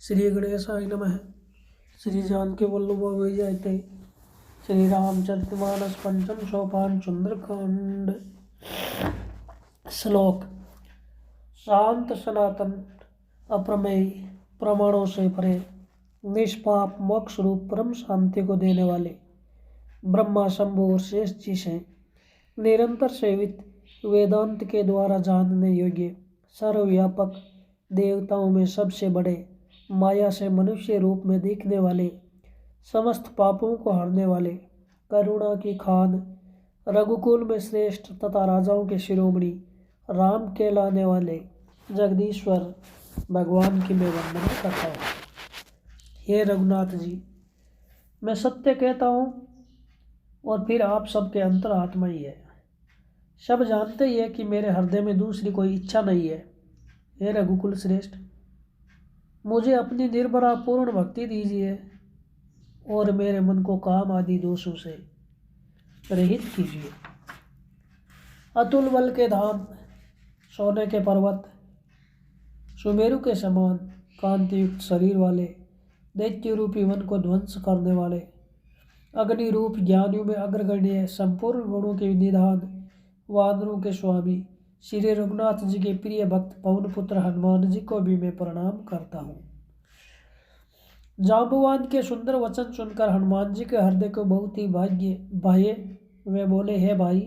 श्री गणेशाय नमः। श्री जानकी वल्लभ जयते। श्री रामचरितमानस पंचम सोपान सुंदरकांड। श्लोक। शांत सनातन अप्रमेय प्रमाणों से परे निष्पाप मोक्ष रूप परम शांति को देने वाले ब्रह्मा शंभु और शेष जी से निरंतर सेवित वेदांत के द्वारा जानने योग्य सर्वव्यापक देवताओं में सबसे बड़े माया से मनुष्य रूप में दिखने वाले समस्त पापों को हरने वाले करुणा की खान रघुकुल में श्रेष्ठ तथा राजाओं के शिरोमणि राम के लाने वाले जगदीश्वर भगवान की मैं वंदना करता हूँ। हे रघुनाथ जी, मैं सत्य कहता हूँ और फिर आप सबके अंतर आत्मा ही है। सब जानते ही है कि मेरे हृदय में दूसरी कोई इच्छा नहीं है। हे रघुकुल श्रेष्ठ, मुझे अपनी निर्भरा पूर्ण भक्ति दीजिए और मेरे मन को काम आदि दोषों से रहित कीजिए। अतुल बल के धाम, सोने के पर्वत, सुमेरु के समान कांतियुक्त शरीर वाले दैत्य रूपी वन को ध्वंस करने वाले अग्नि रूप ज्ञानियों में अग्रगण्य संपूर्ण गुणों के निधान वानरों के स्वामी श्री रघुनाथ जी के प्रिय भक्त पवन पुत्र हनुमान जी को भी मैं प्रणाम करता हूँ। जांबुवान के सुंदर वचन सुनकर हनुमान जी के हृदय को बहुत ही भाग्य भाए। वे बोले, हे भाई,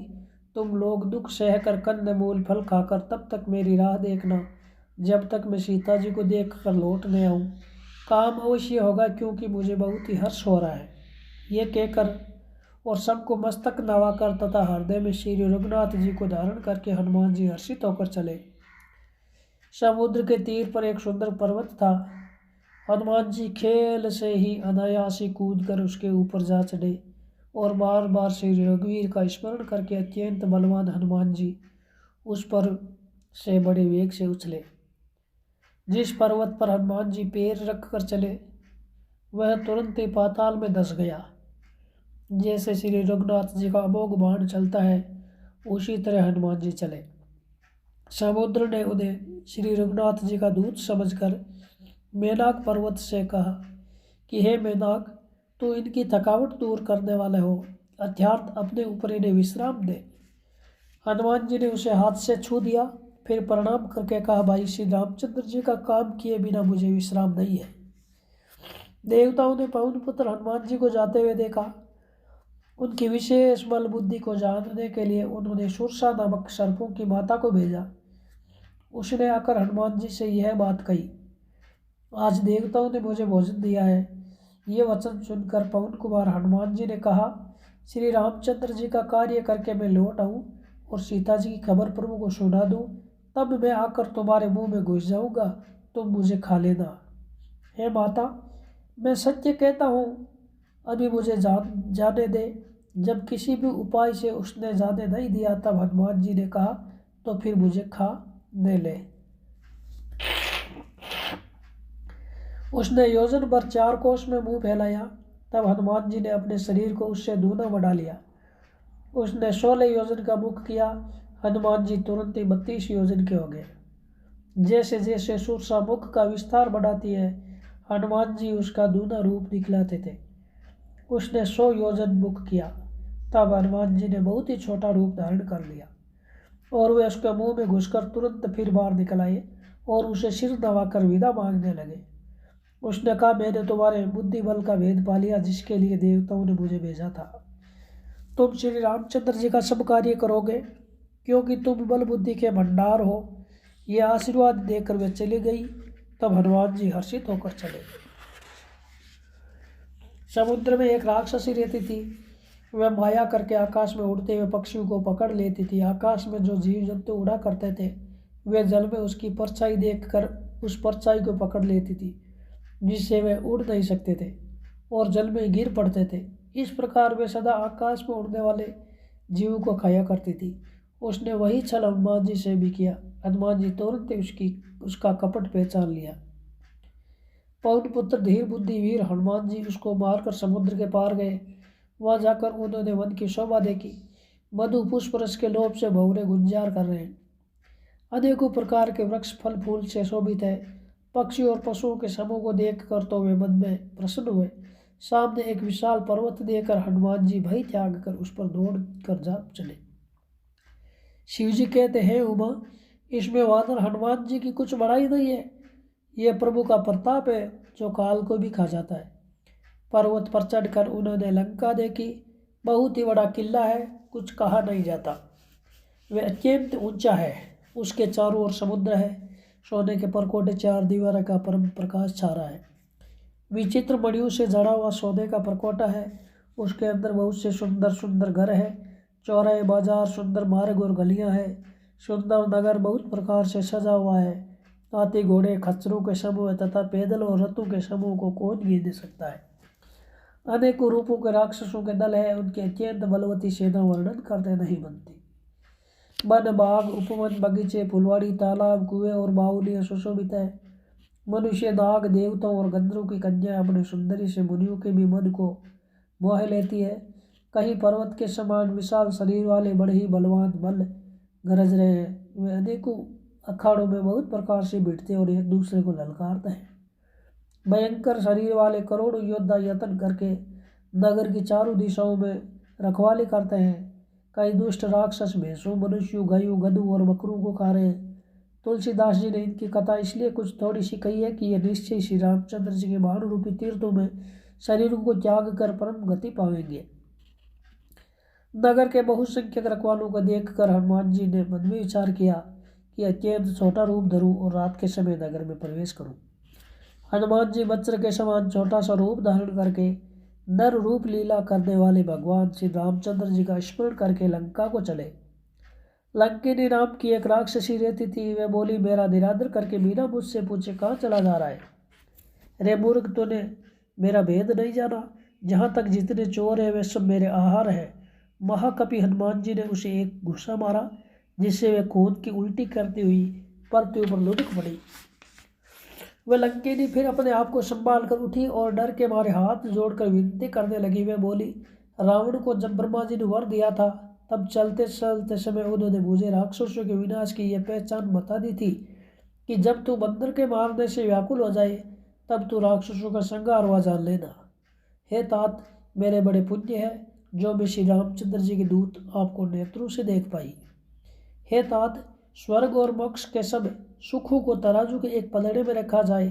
तुम लोग दुख सहकर कंदमूल फल खाकर तब तक मेरी राह देखना जब तक मैं सीता जी को देख कर लौट न आऊँ। काम अवश्य होगा क्योंकि मुझे बहुत ही हर्ष हो रहा है। ये कहकर और सबको मस्तक नवाकर तथा हृदय में श्री रघुनाथ जी को धारण करके हनुमान जी हर्षित होकर चले। समुद्र के तीर पर एक सुंदर पर्वत था। हनुमान जी खेल से ही अनायासी कूद कर उसके ऊपर जा चढ़े और बार बार श्री रघुवीर का स्मरण करके अत्यंत बलवान हनुमान जी उस पर से बड़े वेग से उछले। जिस पर्वत पर हनुमान जी पैर रख कर चले वह तुरंत ही पाताल में धंस गया। जैसे श्री रघुनाथ जी का अमोघ बाण चलता है उसी तरह हनुमान जी चले। समुद्र ने उन्हें श्री रघुनाथ जी का दूत समझकर मेनाक पर्वत से कहा कि हे मेनाक, तू इनकी थकावट दूर करने वाले हो, अर्थात अपने ऊपर इन्हें विश्राम दे। हनुमान जी ने उसे हाथ से छू दिया, फिर प्रणाम करके कहा, भाई श्री रामचंद्र जी का काम किए बिना मुझे विश्राम नहीं है। देवताओं ने पवन पुत्र हनुमान जी को जाते हुए देखा। उनकी विशेष बल बुद्धि को जानने के लिए उन्होंने सुरसा नामक सर्पों की माता को भेजा। उसने आकर हनुमान जी से यह बात कही, आज देवताओं ने मुझे भोजन दिया है। ये वचन सुनकर पवन कुमार हनुमान जी ने कहा, श्री रामचंद्र जी का कार्य करके मैं लौट आऊँ और सीता जी की खबर प्रभु को सुना दूँ, तब मैं आकर तुम्हारे मुंह में घुस जाऊँगा, तुम मुझे खा लेना। हे माता, मैं सत्य कहता हूँ, अभी मुझे जाने दे। जब किसी भी उपाय से उसने जाने नहीं दिया तब हनुमान जी ने कहा, तो फिर मुझे खा न ले। उसने योजन भर 4 कोस में मुंह फैलाया। तब हनुमान जी ने अपने शरीर को उससे दूना बढ़ा लिया। उसने 16 योजन का मुख किया। हनुमान जी तुरंत ही 32 योजन के हो गए। जैसे जैसे सुरसा मुख का विस्तार बढ़ाती है, हनुमान जी उसका दूना रूप दिखलाते थे। उसने 100 योजन मुख किया। तब हनुमान जी ने बहुत ही छोटा रूप धारण कर लिया और वे उसके मुंह में घुसकर तुरंत फिर बाहर निकल आए और उसे सिर नवाकर विदा मांगने लगे। उसने कहा, मैंने तुम्हारे बुद्धि बल का भेद पा लिया जिसके लिए देवताओं ने मुझे भेजा था। तुम श्री रामचंद्र जी का सब कार्य करोगे क्योंकि तुम बल बुद्धि के भंडार हो। यह आशीर्वाद देकर वे चली गई। तब हनुमान जी हर्षित होकर चले। समुद्र में एक राक्षसी रहती थी। वह माया करके आकाश में उड़ते हुए पक्षियों को पकड़ लेती थी। आकाश में जो जीव जंतु उड़ा करते थे वे जल में उसकी परछाई देखकर उस परछाई को पकड़ लेती थी, जिससे वे उड़ नहीं सकते थे और जल में गिर पड़ते थे। इस प्रकार वे सदा आकाश में उड़ने वाले जीवों को खाया करती थी। उसने वही छल हनुमान जी से भी किया। हनुमान जी तुरंत उसका कपट पहचान लिया। पवन पुत्र धीर बुद्धि वीर हनुमान जी उसको मारकर समुद्र के पार गए। वहां जाकर उन्होंने वन की शोभा देखी। मधु पुष्प रस के लोभ से भंवरे गुंजार कर रहे हैं। अनेकों प्रकार के वृक्ष फल फूल से शोभित है। पक्षी और पशुओं के समूह को देखकर तो वे मन में प्रसन्न हुए। सामने एक विशाल पर्वत देखकर हनुमान जी भय त्याग कर उस पर दौड़ कर जा चले। शिव जी कहते हैं, उमा, इसमें वानर हनुमान जी की कुछ बड़ाई नहीं है। यह प्रभु का प्रताप है जो काल को भी खा जाता है। पर्वत पर चढ़कर उन्होंने लंका देखी। बहुत ही बड़ा किला है, कुछ कहा नहीं जाता। वह अत्यंत ऊंचा है। उसके चारों ओर समुद्र है। सोने के परकोटे चार दीवार का परम प्रकाश छा रहा है। विचित्र मणियों से जड़ा हुआ सोने का परकोटा है। उसके अंदर बहुत से सुंदर सुंदर घर है। चौराहे, बाजार, सुंदर मार्ग और गलियां हैं। सुंदर नगर बहुत प्रकार से सजा हुआ है। हाथी, घोड़े, खच्चरों के समूह तथा पैदल और रथों के समूह को कौन गिन सकता है। अनेकों रूपों के राक्षसों के दल है। उनकी अत्यंत बलवती सेना वर्णन करने नहीं बनती। वन, बाग, उपवन, बगीचे, फुलवाड़ी, तालाब, कुएं और बावलियां सुशोभित है। मनुष्य, नाग, देवताओं और गंधर्वों की कन्या अपनी सुंदरी से मुनियों के भी मन को मोह लेती है। कहीं पर्वत के समान विशाल शरीर वाले बड़े ही बलवान बल गरज रहे हैं। वे अनेकों अखाड़ों में बहुत प्रकार से भिड़ते और एक दूसरे को ललकारते हैं। भयंकर शरीर वाले करोड़ों योद्धा यत्न करके नगर की चारों दिशाओं में रखवाली करते हैं। कई दुष्ट राक्षस भैंसों, मनुष्यों, गायों, गधों और बकरों को खा रहे हैं। तुलसीदास जी ने इनकी कथा इसलिए कुछ थोड़ी सी कही है कि यह निश्चय श्री रामचंद्र जी के बाण रूपी तीर्थों में शरीरों को त्याग कर परम गति पाएंगे। नगर के बहुसंख्यक रखवालों को देखकर हनुमान जी ने मन में विचार किया कि अत्यंत छोटा रूप धरूं और रात के समय नगर में प्रवेश करूं। हनुमान जी वज्र के समान छोटा सा रूप धारण करके नर रूप लीला करने वाले भगवान श्री रामचंद्र जी का स्मरण करके लंका को चले। लंकिनी नाम की एक राक्षसी रहती थी। वह बोली, मेरा निरादर करके बिना मुझसे पूछे कहाँ चला जा रहा है। रे मूर्ख, तूने मेरा भेद नहीं जाना। जहाँ तक जितने चोर है वे सब मेरे आहार है। महाकपि हनुमान जी ने उसे एक घुसा मारा, जिससे वह खून की उल्टी करती हुई पृथ्वी पर लुढ़क पड़ी। वह लंकिनी फिर अपने आप को संभाल कर उठी और डर के मारे हाथ जोड़कर विनती करने लगी। वह बोली, रावण को जब ब्रह्मा जी ने वर दिया था तब चलते चलते समय उन्होंने मुझे राक्षसों के विनाश की यह पहचान बता दी थी कि जब तू बंदर के मारने से व्याकुल हो जाए तब तू राक्षसों का संहार हुआ जान लेना। हे तात, मेरे बड़े पुण्य है जो मैं श्री रामचंद्र जी के दूत आपको नेत्रों से देख पाई। हे तात, स्वर्ग और मोक्ष के सब सुखों को तराजू के एक पलड़े में रखा जाए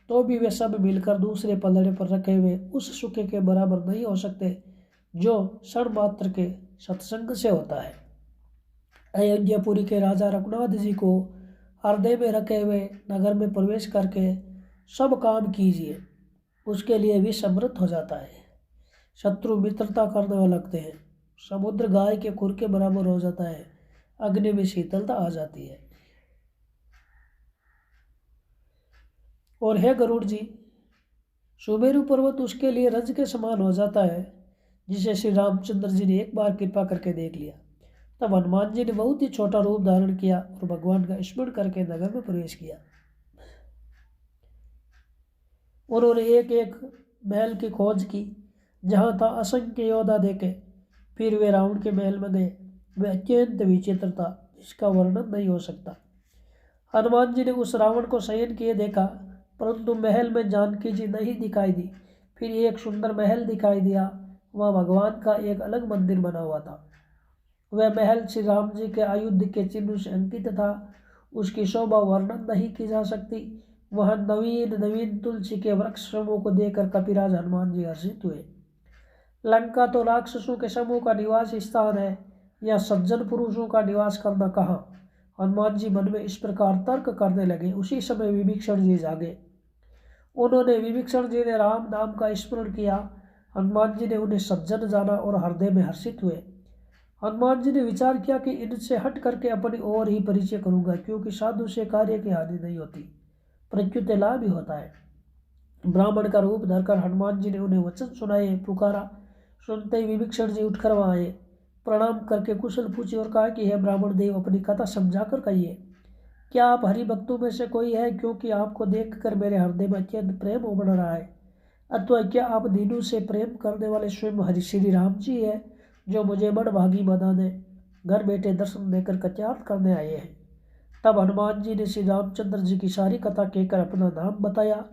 तो भी वे सब मिलकर दूसरे पलड़े पर रखे हुए उस सुख के बराबर नहीं हो सकते जो क्षण मात्र के सत्संग से होता है। अयोध्यापुरी के राजा रघुनाथ जी को हृदय में रखे हुए नगर में प्रवेश करके सब काम कीजिए, उसके लिए भी समृद्ध हो जाता है। शत्रु मित्रता करने लगते हैं। समुद्र गाय के खुर के बराबर हो जाता है। अग्नि में शीतलता आ जाती है। और हे गरुड़ जी, सुमेरु पर्वत उसके लिए रज के समान हो जाता है, जिसे श्री रामचंद्र जी ने एक बार कृपा करके देख लिया। तब हनुमान जी ने बहुत ही छोटा रूप धारण किया और भगवान का स्मरण करके नगर में प्रवेश किया। उन्होंने एक एक महल की खोज की जहाँ था असंख्य योद्धा देखे। फिर वे रावण के महल में गए। वे अत्यंत विचित्र था, जिसका वर्णन नहीं हो सकता। हनुमान जी ने उस रावण को शयन किए देखा, परंतु महल में जानकी जी नहीं दिखाई दी। फिर एक सुंदर महल दिखाई दिया। वहाँ भगवान का एक अलग मंदिर बना हुआ था। वह महल श्री राम जी के आयुध के चिन्ह से अंकित था। उसकी शोभा वर्णन नहीं की जा सकती। वह नवीन नवीन तुलसी के वृक्ष समूह को देखकर कपिराज हनुमान जी हर्षित हुए। लंका तो राक्षसों के समूह का निवास स्थान है, या सज्जन पुरुषों का निवास करना कहाँ। हनुमान जी मन में इस प्रकार तर्क करने लगे। उसी समय विभीषण जी जागे। उन्होंने विभीषण जी ने राम नाम का स्मरण किया। हनुमान जी ने उन्हें सज्जन जाना और हृदय में हर्षित हुए। हनुमान जी ने विचार किया कि इनसे हट करके अपनी ओर ही परिचय करूंगा, क्योंकि साधु से कार्य की हानि नहीं होती, प्रत्युत लाभ ही होता है। ब्राह्मण का रूप धरकर हनुमान जी ने उन्हें वचन सुनाए, पुकारा। सुनते ही विभीषण जी उठकर वहां आए, प्रणाम करके कुशल पूछे और कहा कि हे ब्राह्मण देव, अपनी कथा समझाकर कहिए, क्या आप हरि भक्तों में से कोई है? क्योंकि आपको देखकर मेरे हृदय में अत्यंत प्रेम उमड़ रहा है। अथवा क्या आप दीनों से प्रेम करने वाले स्वयं हरि श्री राम जी है, जो मुझे बड़भागी बनाने घर बैठे दर्शन देकर कृतार्थ करने आए हैं? तब हनुमान जी ने श्री रामचंद्र जी की सारी कथा कहकर अपना नाम बताया।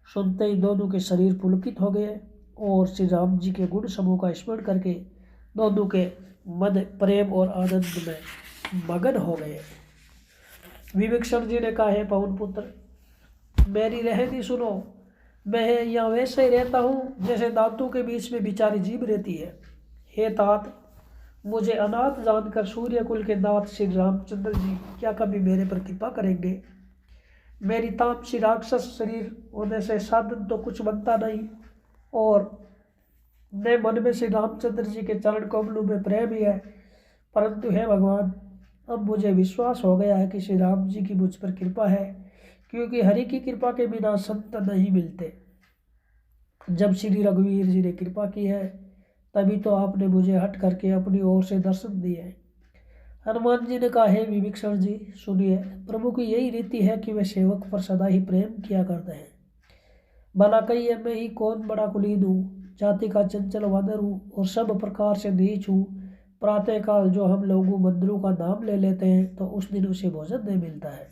सुनते ही दोनों के शरीर पुलकित हो गए और श्री राम जी के गुण समूह का स्मरण करके दोनों के मन प्रेम और आनंद में मगन हो गए। विभीषण जी ने कहा, हे पवन पुत्र, मेरी रहनी सुनो। मैं यहाँ वैसे ही रहता हूँ जैसे दांतों के बीच में बिचारी जीभ रहती है। हे तात, मुझे अनाथ जानकर सूर्य कुल के नाथ श्री रामचंद्र जी क्या कभी मेरे पर कृपा करेंगे? मेरी तामसी राक्षस शरीर होने से साधन तो कुछ बनता नहीं और न मन में श्री रामचंद्र जी के चरण कमलों में प्रेम ही है। परंतु हे भगवान, अब मुझे विश्वास हो गया है कि श्री राम जी की मुझ पर कृपा है, क्योंकि हरि की कृपा के बिना संत नहीं मिलते। जब श्री रघुवीर जी ने कृपा की है तभी तो आपने मुझे हट करके अपनी ओर से दर्शन दिए। हनुमान जी ने कहा, हे विभीषण जी, सुनिए, प्रभु की यही रीति है कि वे सेवक पर सदा ही प्रेम किया करते हैं। भला कहिए, मैं ही कौन बड़ा कुलीन हूँ, जाति का चंचल वानर हूँ और सब प्रकार से नीच हूँ। प्रातःकाल जो हम लोगों मंदिरों का नाम ले लेते हैं तो उस दिन उसे भोजन नहीं मिलता है।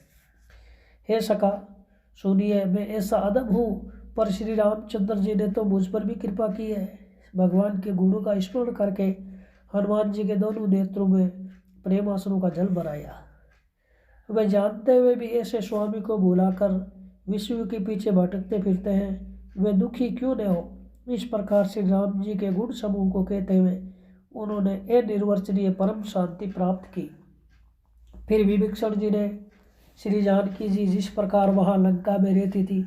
हे सखा, सुनिए, मैं ऐसा अदब हूँ, पर श्री रामचंद्र जी ने तो मुझ पर भी कृपा की है। भगवान के गुणों का स्मरण करके हनुमान जी के दोनों नेत्रों में प्रेम आंसुओं का जल भराया। वे जानते हुए भी ऐसे स्वामी को भुलाकर विष्णु के पीछे भटकते फिरते हैं, वे दुखी क्यों न हो। इस प्रकार श्री राम जी के गुण समूह को कहते हुए उन्होंने अनिर्वचनीय परम शांति प्राप्त की। फिर विभीषण जी ने श्री जानकी जी जिस प्रकार वहाँ लंका में रहती थी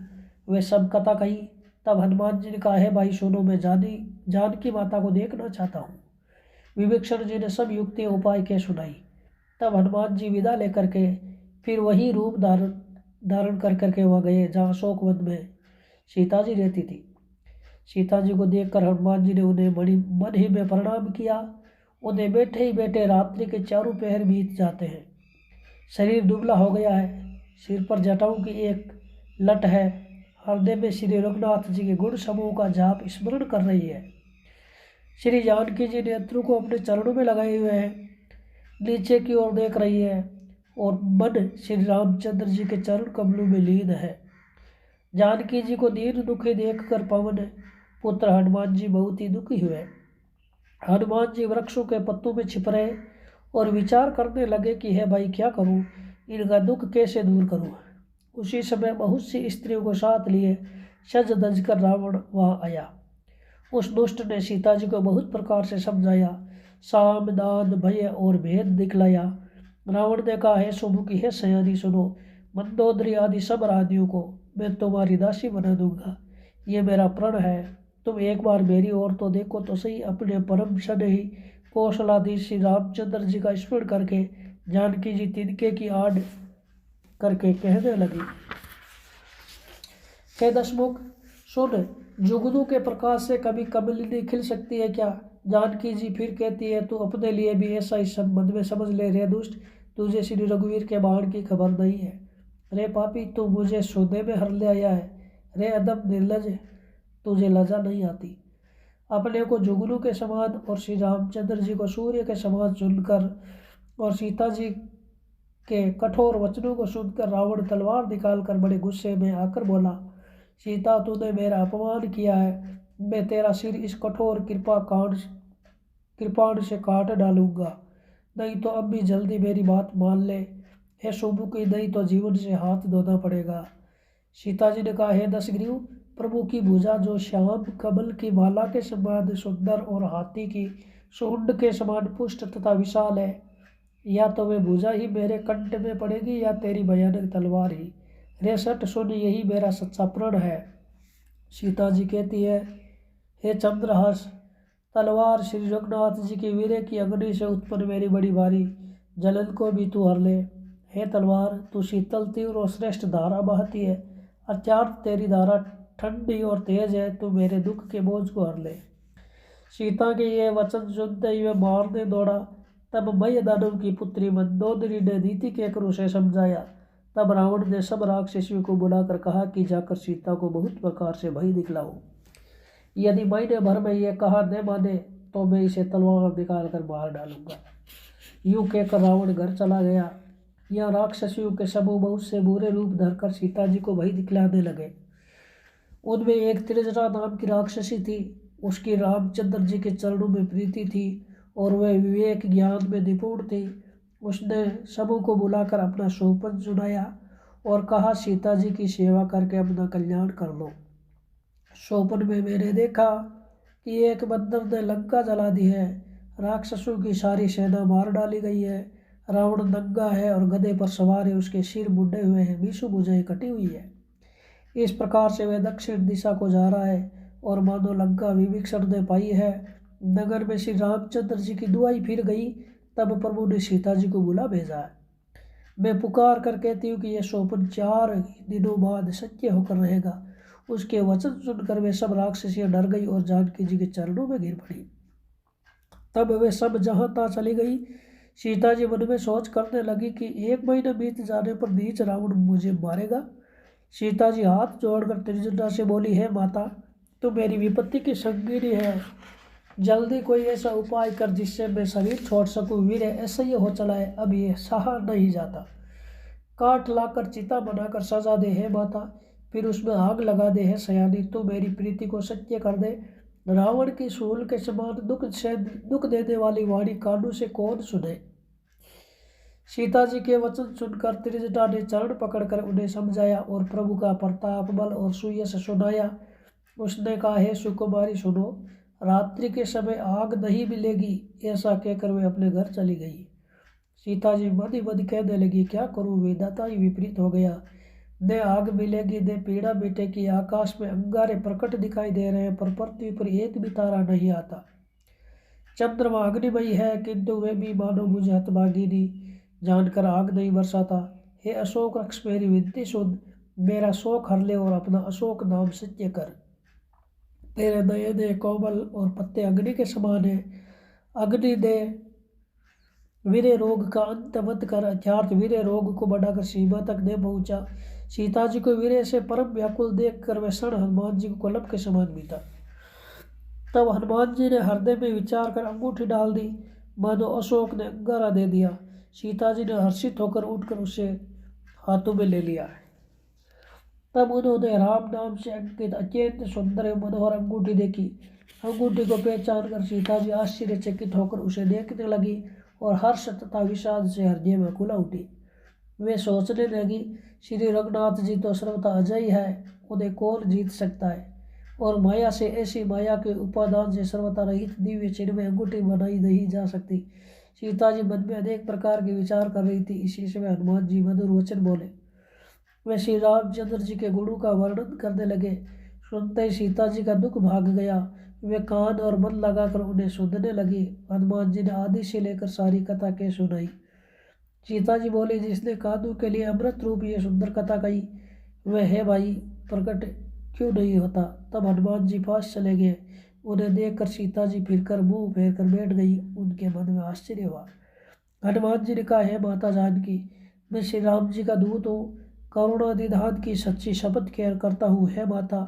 वे सब कथा कही। तब हनुमान जी ने कहा, है भाई सुनो, मैं जानकी माता को देखना चाहता हूँ। विभीषण जी ने सब युक्ति उपाय के सुनाई। तब हनुमान जी विदा लेकर के फिर वही रूप धारण कर करके वहाँ गए जहाँ अशोक वन में सीता जी रहती थी। सीता जी को देखकर हनुमान जी ने उन्हें बड़ी मन ही में प्रणाम किया। उन्हें बैठे ही बैठे रात्रि के चारों पहर बीत जाते हैं। शरीर दुबला हो गया है, सिर पर जटाओं की एक लट है, हृदय में श्री रघुनाथ जी के गुण समूह का जाप स्मरण कर रही है। श्री जानकी जी नेत्रों को अपने चरणों में लगाए हुए हैं, नीचे की ओर देख रही है और मन श्री रामचंद्र जी के चरण कमलों में लीन है। जानकी जी को दीन दुखी देखकर पवन पुत्र हनुमान जी बहुत ही दुखी हुए। हनुमान जी वृक्षों के पत्तों में छिप रहे और विचार करने लगे कि है भाई, क्या करूं, इनका दुख कैसे दूर करूं। उसी समय बहुत सी स्त्रियों को साथ लिए सज धज कर रावण वहाँ आया। उस दुष्ट ने सीता जी को बहुत प्रकार से समझाया, साम दान भय और भेद दिखलाया। रावण ने कहा, है सुमुखी, है सयानी, सुनो, मंदोदरी आदि सब रानियों को मैं तुम्हारी दासी बना दूंगा। ये मेरा प्रण है, तुम एक बार मेरी ओर तो देखो तो सही। अपने परम स्नेही कौशलाधीश श्री रामचंद्र जी का स्मरण करके जानकी जी तिनके की आड़ करके कहने लगी, हे दशमुख, सुन, जुगनू के प्रकाश से कभी कमलिनी खिल सकती है क्या? जानकी जी फिर कहती है, तू अपने लिए भी ऐसा ही मन में समझ ले रे दुष्ट, तुझे श्री रघुवीर के बाण की खबर नहीं है। रे पापी, तू मुझे सौदे में हर ले आया है। रे अदब निर्लज, तुझे लज्जा नहीं आती। अपने को जुगनू के समान और श्री रामचंद्र जी को सूर्य के समान चुनकर और सीता जी के कठोर वचनों को सुनकर रावण तलवार निकालकर बड़े गुस्से में आकर बोला, सीता, तूने मेरा अपमान किया है, मैं तेरा सिर इस कठोर कृपाण से काट डालूंगा, नहीं तो अब भी जल्दी मेरी बात मान ले। हे सुमुखी, नहीं तो जीवन से हाथ धोना पड़ेगा। सीता जी ने कहा, हे दशग्रीव, प्रभु की भुजा जो श्याम कमल की माला के समान सुंदर और हाथी की सूंड के समान पुष्ट तथा विशाल है, या तो वे भुजा ही मेरे कंठ में पड़ेगी या तेरी भयानक तलवार ही। रे सट सुन, यही मेरा सच्चा प्रण है। सीता जी कहती है, हे चंद्रहास, तलवार श्री रघुनाथ जी की वीर्य की अग्नि से उत्पन्न मेरी बड़ी भारी जलन को भी तू हर ले। हे तलवार, तू शीतल तीव्र और श्रेष्ठ धारा बहती है, अत्यंत तेरी धारा ठंडी और तेज है, तू मेरे दुख के बोझ को हर ले। सीता के ये वचन सुनते ही वे मारने दौड़ा। तब मय दानव की पुत्री मंदोदरी ने नीति कहकर उसे समझाया। तब रावण ने सब राक्षसियों को बुलाकर कहा कि जाकर सीता को बहुत प्रकार से भय दिखलाओ। यदि महीने भर में ये कहा न माने तो मैं इसे तलवार निकाल कर मार डालूंगा। यूं कहकर रावण घर चला गया। यहाँ राक्षसियों के समूह बहुत से बुरे रूप धरकर सीता जी को भय दिखलाने लगे। उनमें एक त्रिजटा नाम की राक्षसी थी। उसकी रामचंद्र जी के चरणों में प्रीति थी और वह विवेक ज्ञान में निपुण थी। उसने समूह को बुलाकर अपना शोपन सुनाया और कहा, सीता जी की सेवा करके अपना कल्याण कर लो। शोपन में मैंने देखा कि एक बंदर ने लंका जला दी है, राक्षसों की सारी सेना मार डाली गई है, रावण नंगा है और गधे पर सवार है, उसके सिर मुंडे हुए हैं, बीसों भुजाएं कटी हुई है। इस प्रकार से वह दक्षिण दिशा को जा रहा है और मानो लंका विभीषण ने पाई है। नगर में श्री रामचंद्र जी की दुआई फिर गई, तब प्रभु ने सीता जी को बुला भेजा है। मैं पुकार कर कहती हूँ कि यह शोपन 4 दिनों बाद सत्य होकर रहेगा। उसके वचन सुनकर वे सब राक्षसियां डर गई और जानकी जी के चरणों में गिर पड़ी। तब वे सब जहां तहाँ चली गई। सीता जी मन में सोच करने लगी कि 1 महीना बीत जाने पर नीच रावण मुझे मारेगा। सीता जी हाथ जोड़कर त्रिजटा से बोली, हे माता, तू मेरी विपत्ति की संगिनी है, जल्दी कोई ऐसा उपाय कर जिससे मैं शरीर छोड़ सकूं। वीर ऐसा ही हो चला है, अब ये सहा नहीं जाता। काठ लाकर चिता बनाकर सजा दे है माता, फिर उसमें आग लगा दे है सयानी। तू मेरी प्रीति को सत्य कर दे। रावण की सूल के समान दुख देने वाली वाणी कानों से कौन सुने। सीता जी के वचन सुनकर त्रिजटा ने चरण पकड़कर उन्हें समझाया और प्रभु का प्रताप बल और सुयश सुनाया। उसने कहा, हे सुकुमारी सुनो, रात्रि के समय आग नहीं मिलेगी। ऐसा कहकर वे अपने घर चली गई। सीता जी मन ही मन कहने लगी, क्या करूं, विधाता ही विपरीत हो गया। न आग मिलेगी न पीड़ा मिटेगी। आकाश में अंगारे प्रकट दिखाई दे रहे हैं पर पृथ्वी पर एक भी तारा नहीं आता। चंद्रमा अग्निमयी है किंतु वे भी मानो मुझे हतभागिनी जानकर आग नहीं बरसाता। हे अशोक वृक्ष, मेरी विनती सुन, मेरा शोक हर ले और अपना अशोक नाम सत्य कर। तेरे नए नए कोमल और पत्ते अग्नि के समान है। अग्नि दे वीर्य रोग का अंत मत कर, अर्थात वीर्य रोग को बढ़ाकर सीमा तक दे पहुंचा। सीता जी को वीर्य से परम व्याकुल देख कर वह क्षण हनुमान जी को कलम के समान बीता। तब हनुमान जी ने हृदय में विचार कर अंगूठी डाल दी, मानो अशोक ने अंगारा दे दिया। सीता जी ने हर्षित होकर उठकर उसे हाथों में ले लिया। तब उन्होंने राम नाम से अंकित अत्यंत सुंदर एवं मनोहर अंगूठी देखी। अंगूठी को पहचान कर सीता जी आश्चर्यचकित होकर उसे देखने लगी और हर्ष तथा विषाद से हृदय में खुला उठी। वे सोचने लगी, श्री रघुनाथ जी तो सर्वथा अजय है, उन्हें कौन जीत सकता है। और माया से, ऐसी माया के उपादान से सर्वथा रहित दिव्य चिन्ह में अंगूठी बनाई नहीं जा सकती। सीता जी मन में अनेक प्रकार के विचार कर रही थी। इसी समय हनुमान जी मधुर वचन बोले। वे श्री रामचंद्र जी के गुणों का वर्णन करने लगे। सुनते ही सीता जी का दुख भाग गया। वे कान और मन लगाकर उन्हें सुनने लगी। हनुमान जी ने आदि से लेकर सारी कथा कह सुनाई। सीता जी बोली, जिसने कानों के लिए अमृत रूप ये सुंदर कथा कही, वह है भाई प्रकट क्यों नहीं होता। तब हनुमान जी पास चले गए। उन्हें देखकर सीता जी फिरकर मुंह फेर कर बैठ गई। उनके मन में आश्चर्य हुआ। हनुमान जी ने कहा, है माता जानकी, मैं श्री राम जी का दूत हूँ, करुणा निधान की सच्ची शपथ करता हूँ। है माता,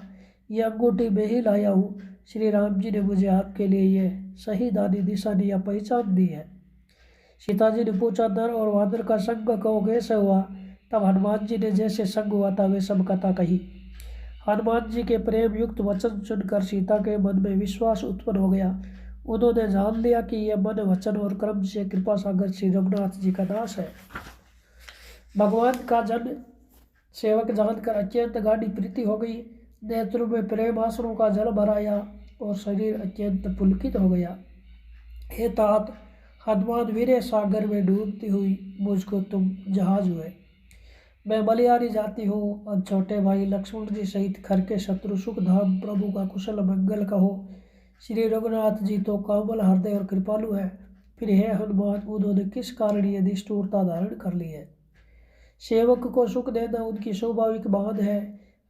ये अंगूठी मैं ही लाया हूँ। श्री राम जी ने मुझे आपके लिए ये सही दानी निशानी या पहचान दी है। सीता जी ने पूछा, नर और वानर का संग कहो कैसे हुआ। तब हनुमान जी ने जैसे संग हुआ था वे सब कथा कही। हनुमान जी के प्रेम युक्त वचन सुनकर सीता के मन में विश्वास उत्पन्न हो गया। उन्होंने जान लिया कि यह मन वचन और कर्म से कृपा सागर श्री रघुनाथ जी का दास है। भगवान का जन सेवक जानकर अत्यंत गाढ़ी प्रीति हो गई। नेत्रों में प्रेम आंसुओं का जल भराया और शरीर अत्यंत पुलकित हो गया। हे तात, हनुमान वीरे सागर में डूबती हुई मुझको तुम जहाज हुए। मैं बलिहारी जाती हूँ। अब छोटे भाई लक्ष्मण जी सहित खर के शत्रु सुख धाम प्रभु का कुशल मंगल कहो। श्री रघुनाथ जी तो कोमल हृदय और कृपालु है, फिर है हनुमान उन्होंने किस कारण ये निष्ठुरता धारण कर ली है। सेवक को सुख देना उनकी स्वाभाविक बात है।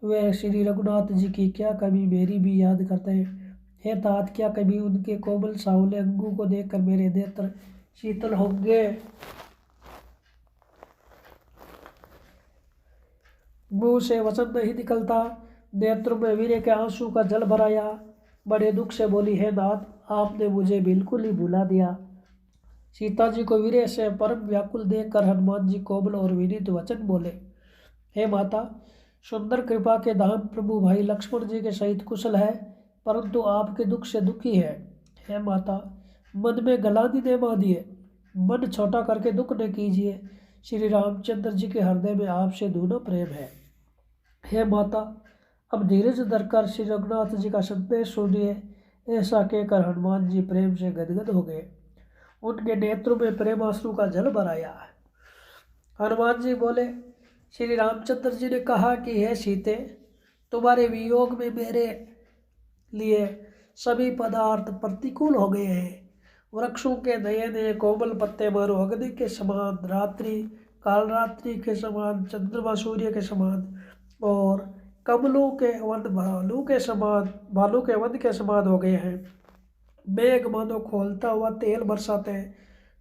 वे श्री रघुनाथ जी की क्या कमी मेरी भी याद करते हैं। हे तात, क्या कभी उनके कोमल सावले अंगों को देखकर मेरे नेत्र शीतल होंगे। मुंह से वचन नहीं निकलता, नेत्रों में वीर्य के आंसू का जल भराया। बड़े दुख से बोली, हे नाथ, आपने मुझे बिल्कुल ही भुला दिया। सीता जी को वीर्य से परम व्याकुल देखकर हनुमान जी कोमल और विनीत वचन बोले, हे माता, सुंदर कृपा के धाम प्रभु भाई लक्ष्मण जी के सहित कुशल है, परंतु आपके दुख से दुखी है। हे माता, मन में गलानी ने बांधिए, मन छोटा करके दुख न कीजिए। श्री रामचंद्र जी के हृदय में आपसे दूना प्रेम है। हे माता, अब धीरज धरकर श्री रघुनाथ जी का संदेश सुनिए। ऐसा कहकर हनुमान जी प्रेम से गदगद हो गए। उनके नेत्रों में प्रेमाश्रु का जल भराया। हनुमान जी बोले, श्री रामचंद्र जी ने कहा कि हे सीते, तुम्हारे वियोग में मेरे लिए सभी पदार्थ प्रतिकूल हो गए हैं। वृक्षों के नए नए कोमल पत्ते मानो अग्नि के समान, रात्रि काल रात्रि के समान, चंद्रमा सूर्य के समान, और कमलों के वन भालू के वन के समान हो गए हैं। मेघ मानो खोलता हुआ तेल बरसाते हैं।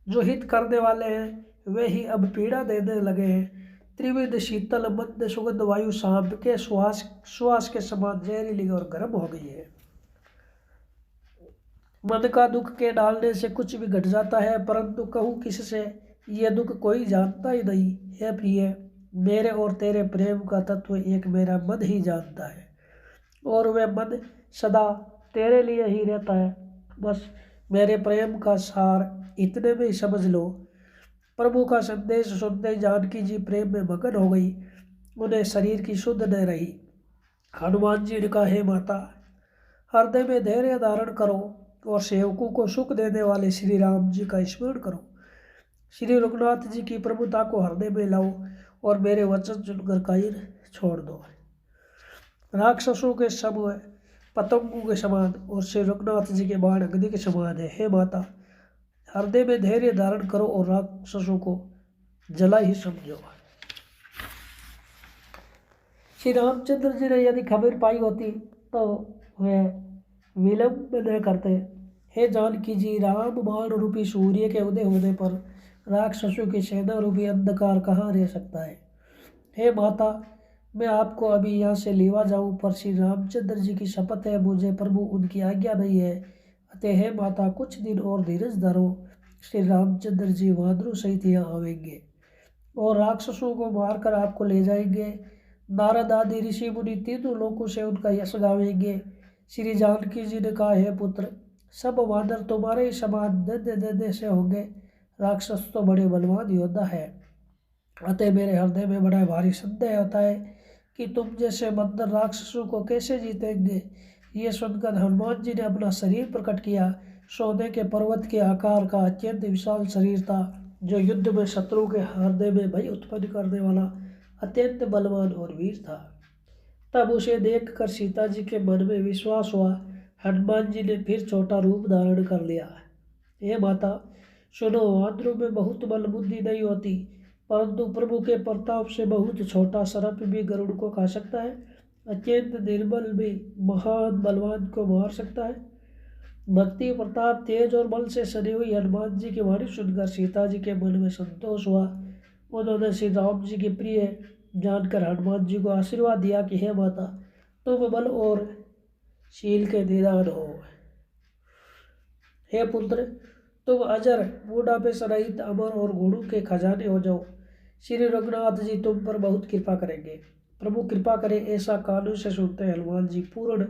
जो हित करने वाले हैं वे ही अब पीड़ा देने लगे हैं। त्रिविध शीतल मंद सुगंध वायु सांप के श्वास के समान जहरीली और गर्म हो गई है। मन का दुख के डालने से कुछ भी घट जाता है, परंतु कहूँ किससे, ये दुख कोई जानता ही नहीं। हे प्रिय, मेरे और तेरे प्रेम का तत्व एक मेरा मन ही जानता है, और वह मन सदा तेरे लिए ही रहता है। बस मेरे प्रेम का सार इतने में ही समझ लो। प्रभु का संदेश सुनते जानकी जी प्रेम में मगन हो गई। उन्हें शरीर की शुद्ध न रही। हनुमान जी ने कहा, हे माता, हृदय में धैर्य धारण करो और सेवकों को सुख देने वाले श्री राम जी का स्मरण करो। श्री रघुनाथ जी की प्रभुता को हृदय में लाओ और मेरे वचन सुनकर कायर छोड़ दो। राक्षसों के समूह पतंगों के समान और श्री रघुनाथ जी के बाण अग्नि के समान है। हे माता, हृदय में धैर्य धारण करो और राक्षसों को जला ही समझो। श्री रामचंद्र जी ने यदि खबर पाई होती तो वह विलंब न करते। हे जानकी जी, राम बाण रूपी सूर्य के उदय होने पर राक्षसों की सेना रूपी अंधकार कहाँ रह सकता है। हे माता, मैं आपको अभी यहाँ से लेवा जाऊँ, पर श्री रामचंद्र जी की शपथ है, मुझे प्रभु उनकी आज्ञा नहीं है। अतः हे माता, कुछ दिन और धीरज धरो। श्री रामचंद्र जी वानरों सहित यहाँ आवेंगे और राक्षसों को मारकर आपको ले जाएंगे। नारद आदि ऋषि मुनि तीनों लोकों से उनका यश गावेंगे। श्री जानकी जी ने कहा, हे पुत्र, सब वानर तुम्हारे ही समान दंदे से होंगे। राक्षस तो बड़े बलवान योद्धा है। अतः मेरे हृदय में बड़ा भारी संदेह होता है कि तुम जैसे बंदर राक्षसों को कैसे जीतेंगे। ये सुनकर हनुमान जी ने अपना शरीर प्रकट किया। सोने के पर्वत के आकार का अत्यंत विशाल शरीर था, जो युद्ध में शत्रु के हृदय में भय उत्पन्न करने वाला अत्यंत बलवान और वीर था। तब उसे देखकर सीता जी के मन में विश्वास हुआ। हनुमान जी ने फिर छोटा रूप धारण कर लिया। हे माता, सुनो, वानरों में बहुत बल बुद्धि नहीं होती, परंतु प्रभु के प्रताप से बहुत छोटा सर्प भी गरुड़ को खा सकता है। अत्यंत निर्बल भी महान बलवान को मार सकता है। भक्ति, प्रताप, तेज और बल से सनी हुई हनुमान जी की वाणी सुनकर सीता जी के मन में संतोष हुआ। उन्होंने श्री राम जी के प्रिय जानकर हनुमान जी को आशीर्वाद दिया कि हे माता, तुम बल और शील के निदान हो। हे पुत्र, तुम अजर, बूढ़ापे से रहित, अमर और गुणों के खजाने हो जाओ। श्री रघुनाथ जी तुम पर बहुत कृपा करेंगे। प्रभु कृपा करे। ऐसा कानों से सुनते हनुमान जी पूर्ण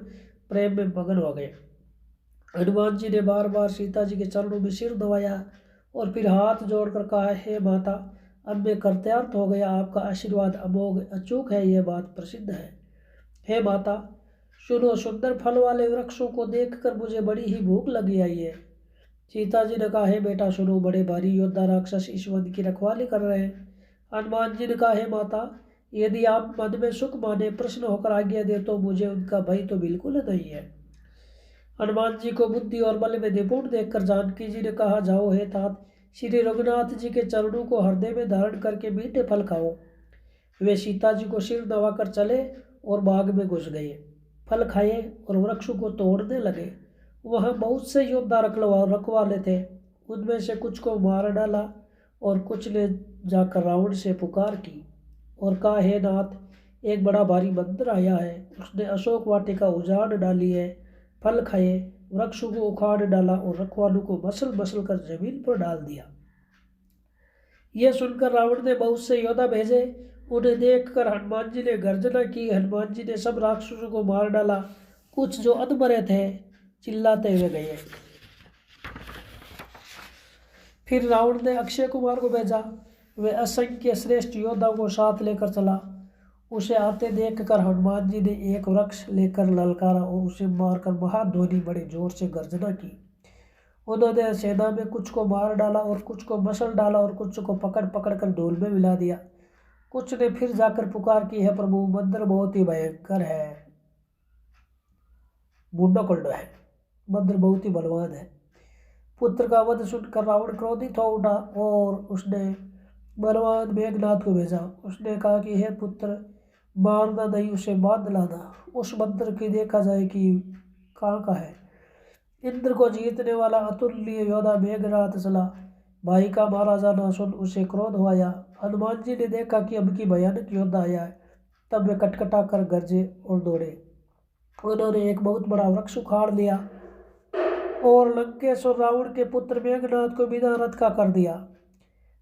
प्रेम में मगन हो गए। हनुमान जी ने बार बार सीता जी के चरणों में सिर दबाया और फिर हाथ जोड़कर कहा, हे माता, अब मैं कृतार्थ हो गया। आपका आशीर्वाद अमोघ अचूक है, यह बात प्रसिद्ध है। हे माता, सुनो, सुंदर फल वाले वृक्षों को देखकर मुझे बड़ी ही भूख लगी आई है। सीता जी ने कहा, हे बेटा सुनो, बड़े भारी योद्धा राक्षस इस वन की रखवाली कर रहे हैं। हनुमान जी ने कहा, हे माता, यदि आप मन में सुख माने प्रश्न होकर आज्ञा दे तो मुझे उनका भय तो बिल्कुल नहीं है। हनुमान जी को बुद्धि और बल में निपुण देखकर जानकी जी ने कहा, जाओ हे तात, श्री रघुनाथ जी के चरणों को हृदय में धारण करके मीठे फल खाओ। वे सीता जी को सिर दबाकर चले और बाग में घुस गए। फल खाए और वृक्षों को तोड़ने लगे। वहाँ बहुत से योद्धा रखवाले थे। उनमें से कुछ को मार डाला और कुछ ने जाकर रावण से पुकार की और कहा, हे नाथ, एक बड़ा भारी बंदर आया है। उसने अशोक वाटिका उजाड़ डाली है, फल खाए, वृक्षों को उखाड़ डाला और रखवालों को मसल मसल कर जमीन पर डाल दिया। यह सुनकर रावण ने बहुत से योद्धा भेजे। उन्हें देखकर हनुमान जी ने गर्जना की। हनुमान जी ने सब राक्षसों को मार डाला। कुछ जो अधमरे थे चिल्लाते हुए गए। फिर रावण ने अक्षय कुमार को भेजा। वे असंख्य श्रेष्ठ योद्धाओं को साथ लेकर चला। उसे आते देखकर हनुमान जी ने एक वृक्ष लेकर ललकारा और उसे मारकर महाध्वनि बड़े जोर से गर्जना की। उन्होंने सेना में कुछ को मार डाला और कुछ को मसल डाला और कुछ को पकड़ पकड़ कर ढोल में मिला दिया। कुछ ने फिर जाकर पुकार की, है प्रभु, मंत्र बहुत ही भयंकर है, मुंडकुंड है, मंत्र बहुत ही बलवान है। पुत्र का वध सुनकर रावण क्रोधित हो उठा और उसने बलवान मेघनाथ को भेजा। उसने कहा कि हे पुत्र, मारना नहीं, उसे बांध लाना। उस मंत्र की देखा जाए कि कहाँ का है। इंद्र को जीतने वाला अतुल्य योद्धा मेघनाथ चला। भाई का मारा जाना सुन उसे क्रोध हो आया। हनुमान जी ने देखा कि अब की भयानक योद्धा आया है। तब वे कटकटा कर गरजे और दौड़े। उन्होंने एक बहुत बड़ा वृक्ष उखाड़ लिया और लंकेश और रावण के पुत्र मेघनाथ को बिना रथ का कर दिया।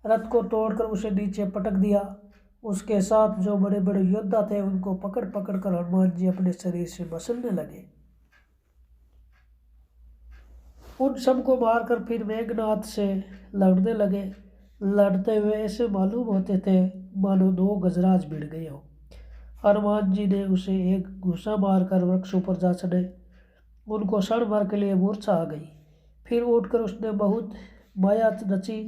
रथ को तोड़कर उसे नीचे पटक दिया। उसके साथ जो बड़े बड़े योद्धा थे उनको पकड़ पकड़ कर हनुमान जी अपने शरीर से मसलने लगे। उन सबको मारकर फिर मेघनाथ से लड़ने लगे। लड़ते हुए ऐसे मालूम होते थे मानो दो गजराज भिड़ गए हो। हनुमान जी ने उसे एक घूसा मारकर वृक्ष ऊपर जा चढ़े। उनको क्षण भर के लिए मूर्छा आ गई। फिर उठकर उसने बहुत माया रची,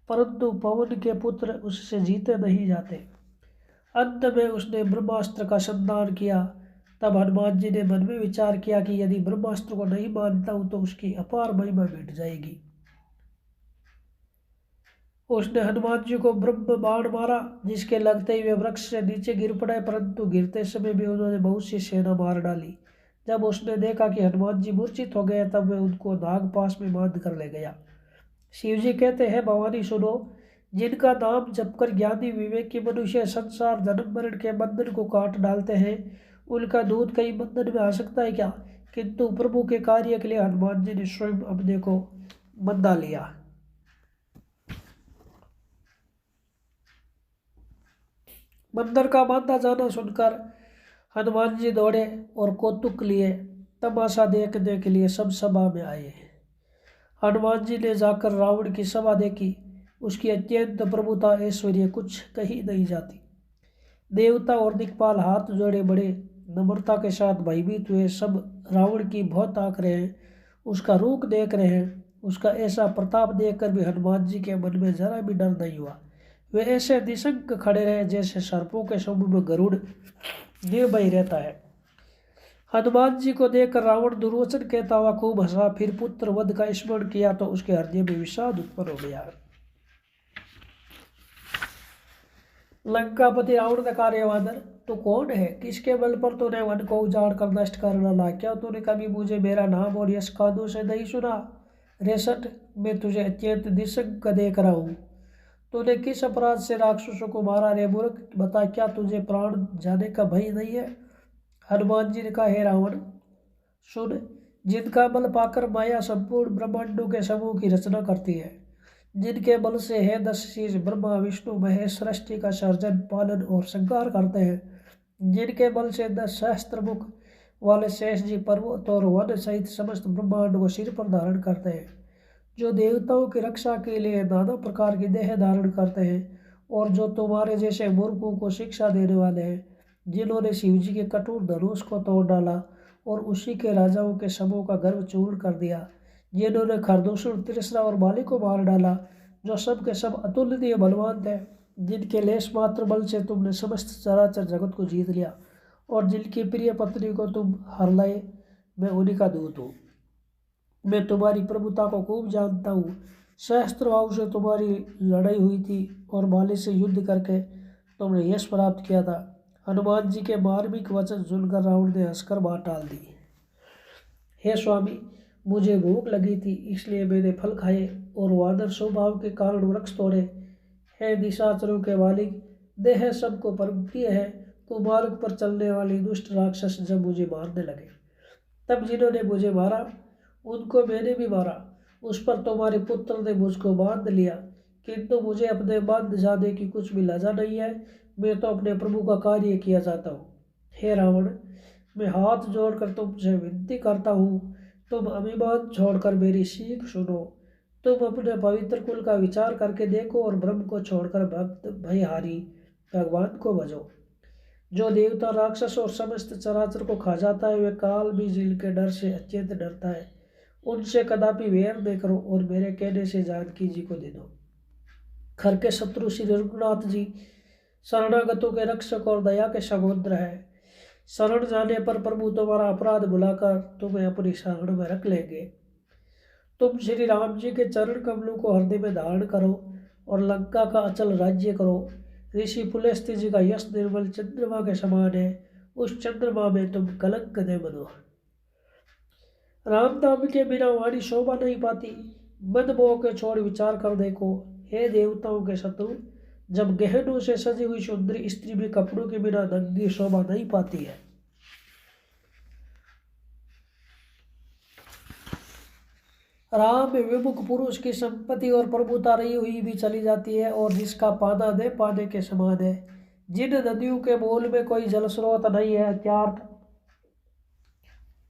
परंतु पवन के पुत्र उससे जीते नहीं जाते। अंत में उसने ब्रह्मास्त्र का संधान किया। तब हनुमान जी ने मन में विचार किया कि यदि ब्रह्मास्त्र को नहीं मानता हूं तो उसकी अपार महिमा मिट जाएगी। उसने हनुमान जी को ब्रह्म बाण मारा, जिसके लगते ही वे वृक्ष से नीचे गिर पड़े, परंतु गिरते समय भी उन्होंने बहुत सी सेना मार डाली। जब उसने देखा कि हनुमान जी मूर्छित हो गए तब वे उनको नागपाश में बांध कर ले गया। शिव जी कहते हैं, भवानी सुनो, जिनका नाम जपकर ज्ञानी विवेकी मनुष्य संसार जन्म मरण के बंधन को काट डालते हैं, उनका दूध कहीं बंधन में आ सकता है क्या। किंतु प्रभु के कार्य के लिए हनुमान जी ने स्वयं अपने को बंधा लिया। मंदिर का बांधा जाना सुनकर हनुमान जी दौड़े और कौतुक लिए तमाशा देखने के लिए सब सभा में आए। हनुमान जी ने जाकर रावण की सभा देखी। उसकी अत्यंत प्रभुता ऐश्वर्य कुछ कही नहीं जाती। देवता और दिक्पाल हाथ जोड़े बड़े नम्रता के साथ भयभीत हुए सब रावण की बहुत ताक रहे हैं, उसका रूप देख रहे हैं। उसका ऐसा प्रताप देखकर भी हनुमान जी के मन में जरा भी डर नहीं हुआ। वे ऐसे निशंक खड़े रहे जैसे सर्पों के समूह में गरुड़ निर्भय रहता है। हनुमान जी को देखकर रावण दुर्वचन कहता हुआ खूब हंसा। फिर पुत्र वध का स्मरण किया तो उसके हृदय में विषाद उत्पन्न हो गया। लंकापति रावण ने कहा, रे वानर, तू कौन है? किसके बल पर तूने वन को उजाड़ कर नष्ट कर डाला? क्या तूने कभी मुझे मेरा नाम और यश कानों से नहीं सुना? रेसट, मैं तुझे अत्यंत निशंक देख रहा हूँ। तूने किस अपराध से राक्षसों को मारा? रे मूर्ख, बता, क्या तुझे प्राण जाने का भय नहीं है? हनुमान जी ने कहा, हे रावण, सुन, जिनका बल पाकर माया संपूर्ण ब्रह्मांडों के समूह की रचना करती है, जिनके बल से है 10 शीर्ष ब्रह्मा विष्णु महेश सृष्टि का सर्जन पालन और संहार करते हैं, जिनके बल से 10 सहस्त्र मुख वाले शेष जी पर्वत और वन सहित समस्त ब्रह्मांड को सिर पर धारण करते हैं, जो देवताओं की रक्षा के लिए नाना प्रकार की देह धारण करते हैं, और जो तुम्हारे जैसे मूर्खों को शिक्षा देने वाले हैं, जिन्होंने शिव जी के कठोर धनुष को तोड़ डाला और उसी के राजाओं के समूह का गर्व चूर्ण कर दिया, जिन्होंने खरदूषण तिरसरा और बाली को मार डाला, जो सब के सब अतुलनीय बलवान थे, जिनके लेश मात्र बल से तुमने समस्त चराचर जगत को जीत लिया और जिनकी प्रिय पत्नी को तुम हर लाए, मैं उन्हीं का दूत हूँ। मैं तुम्हारी प्रभुता को खूब जानता हूँ। सहस्त्र भाव से तुम्हारी लड़ाई हुई थी और बाली से युद्ध करके तुमने यश प्राप्त किया था। हनुमान जी के मार्मिक वचन सुनकर रावण ने हंसकर बात टाल दी। हे स्वामी, मुझे भूख लगी थी, इसलिए मैंने फल खाए और वानर स्वभाव के कारण वृक्ष तोड़े। हे निशाचरों के मालिक, देह सबको परम प्रिय है, तो मार्ग पर चलने वाली दुष्ट राक्षस जब मुझे मारने लगे, तब जिन्होंने मुझे मारा उनको मैंने भी मारा। उस पर तुम्हारे पुत्र ने मुझको बांध लिया, किंतु मुझे अपने मन जाने की कुछ भी लज्जा नहीं है। मैं तो अपने प्रभु का कार्य किया चाहता हूँ। हे रावण, मैं हाथ जोड़कर तुमसे विनती करता हूँ, तुम अभिमान छोड़कर मेरी सीख सुनो। तुम अपने पवित्र कुल का विचार करके देखो और ब्रह्म को छोड़कर भक्त भयहारी भगवान को भजो। जो देवता, राक्षस और समस्त चराचर को खा जाता है, वे काल भी जिनके डर से अत्यंत डरता है, उनसे कदापि वैर न करो और मेरे कहने से जानकी जी को दे दो। खर के शत्रु श्री रघुनाथ जी शरणागतों के रक्षक और दया के समुद्र है। शरण जाने पर प्रभु तुम्हारा अपराध भुलाकर तुम्हें अपनी शरण में रख लेंगे। तुम श्री राम जी के चरण कमलों को हृदय में धारण करो और लंका का अचल राज्य करो। ऋषि पुलस्त्य जी का यश निर्मल चंद्रमा के समान है, उस चंद्रमा में तुम कलंक न बनो। राम नाम के बिना वाणी शोभा नहीं पाती। मन मोह के छोड़ विचार कर देखो। हे देवताओं के शत्रु, जब गहनों से सजी हुई सुंदरी स्त्री भी कपड़ों के बिना नंगी शोभा नहीं पाती है। राम विमुख पुरुष की संपत्ति और प्रभुता रही हुई भी चली जाती है और जिसका पाना न पाने के समान है। जिन नदियों के मूल में कोई जल स्रोत नहीं है, अर्थात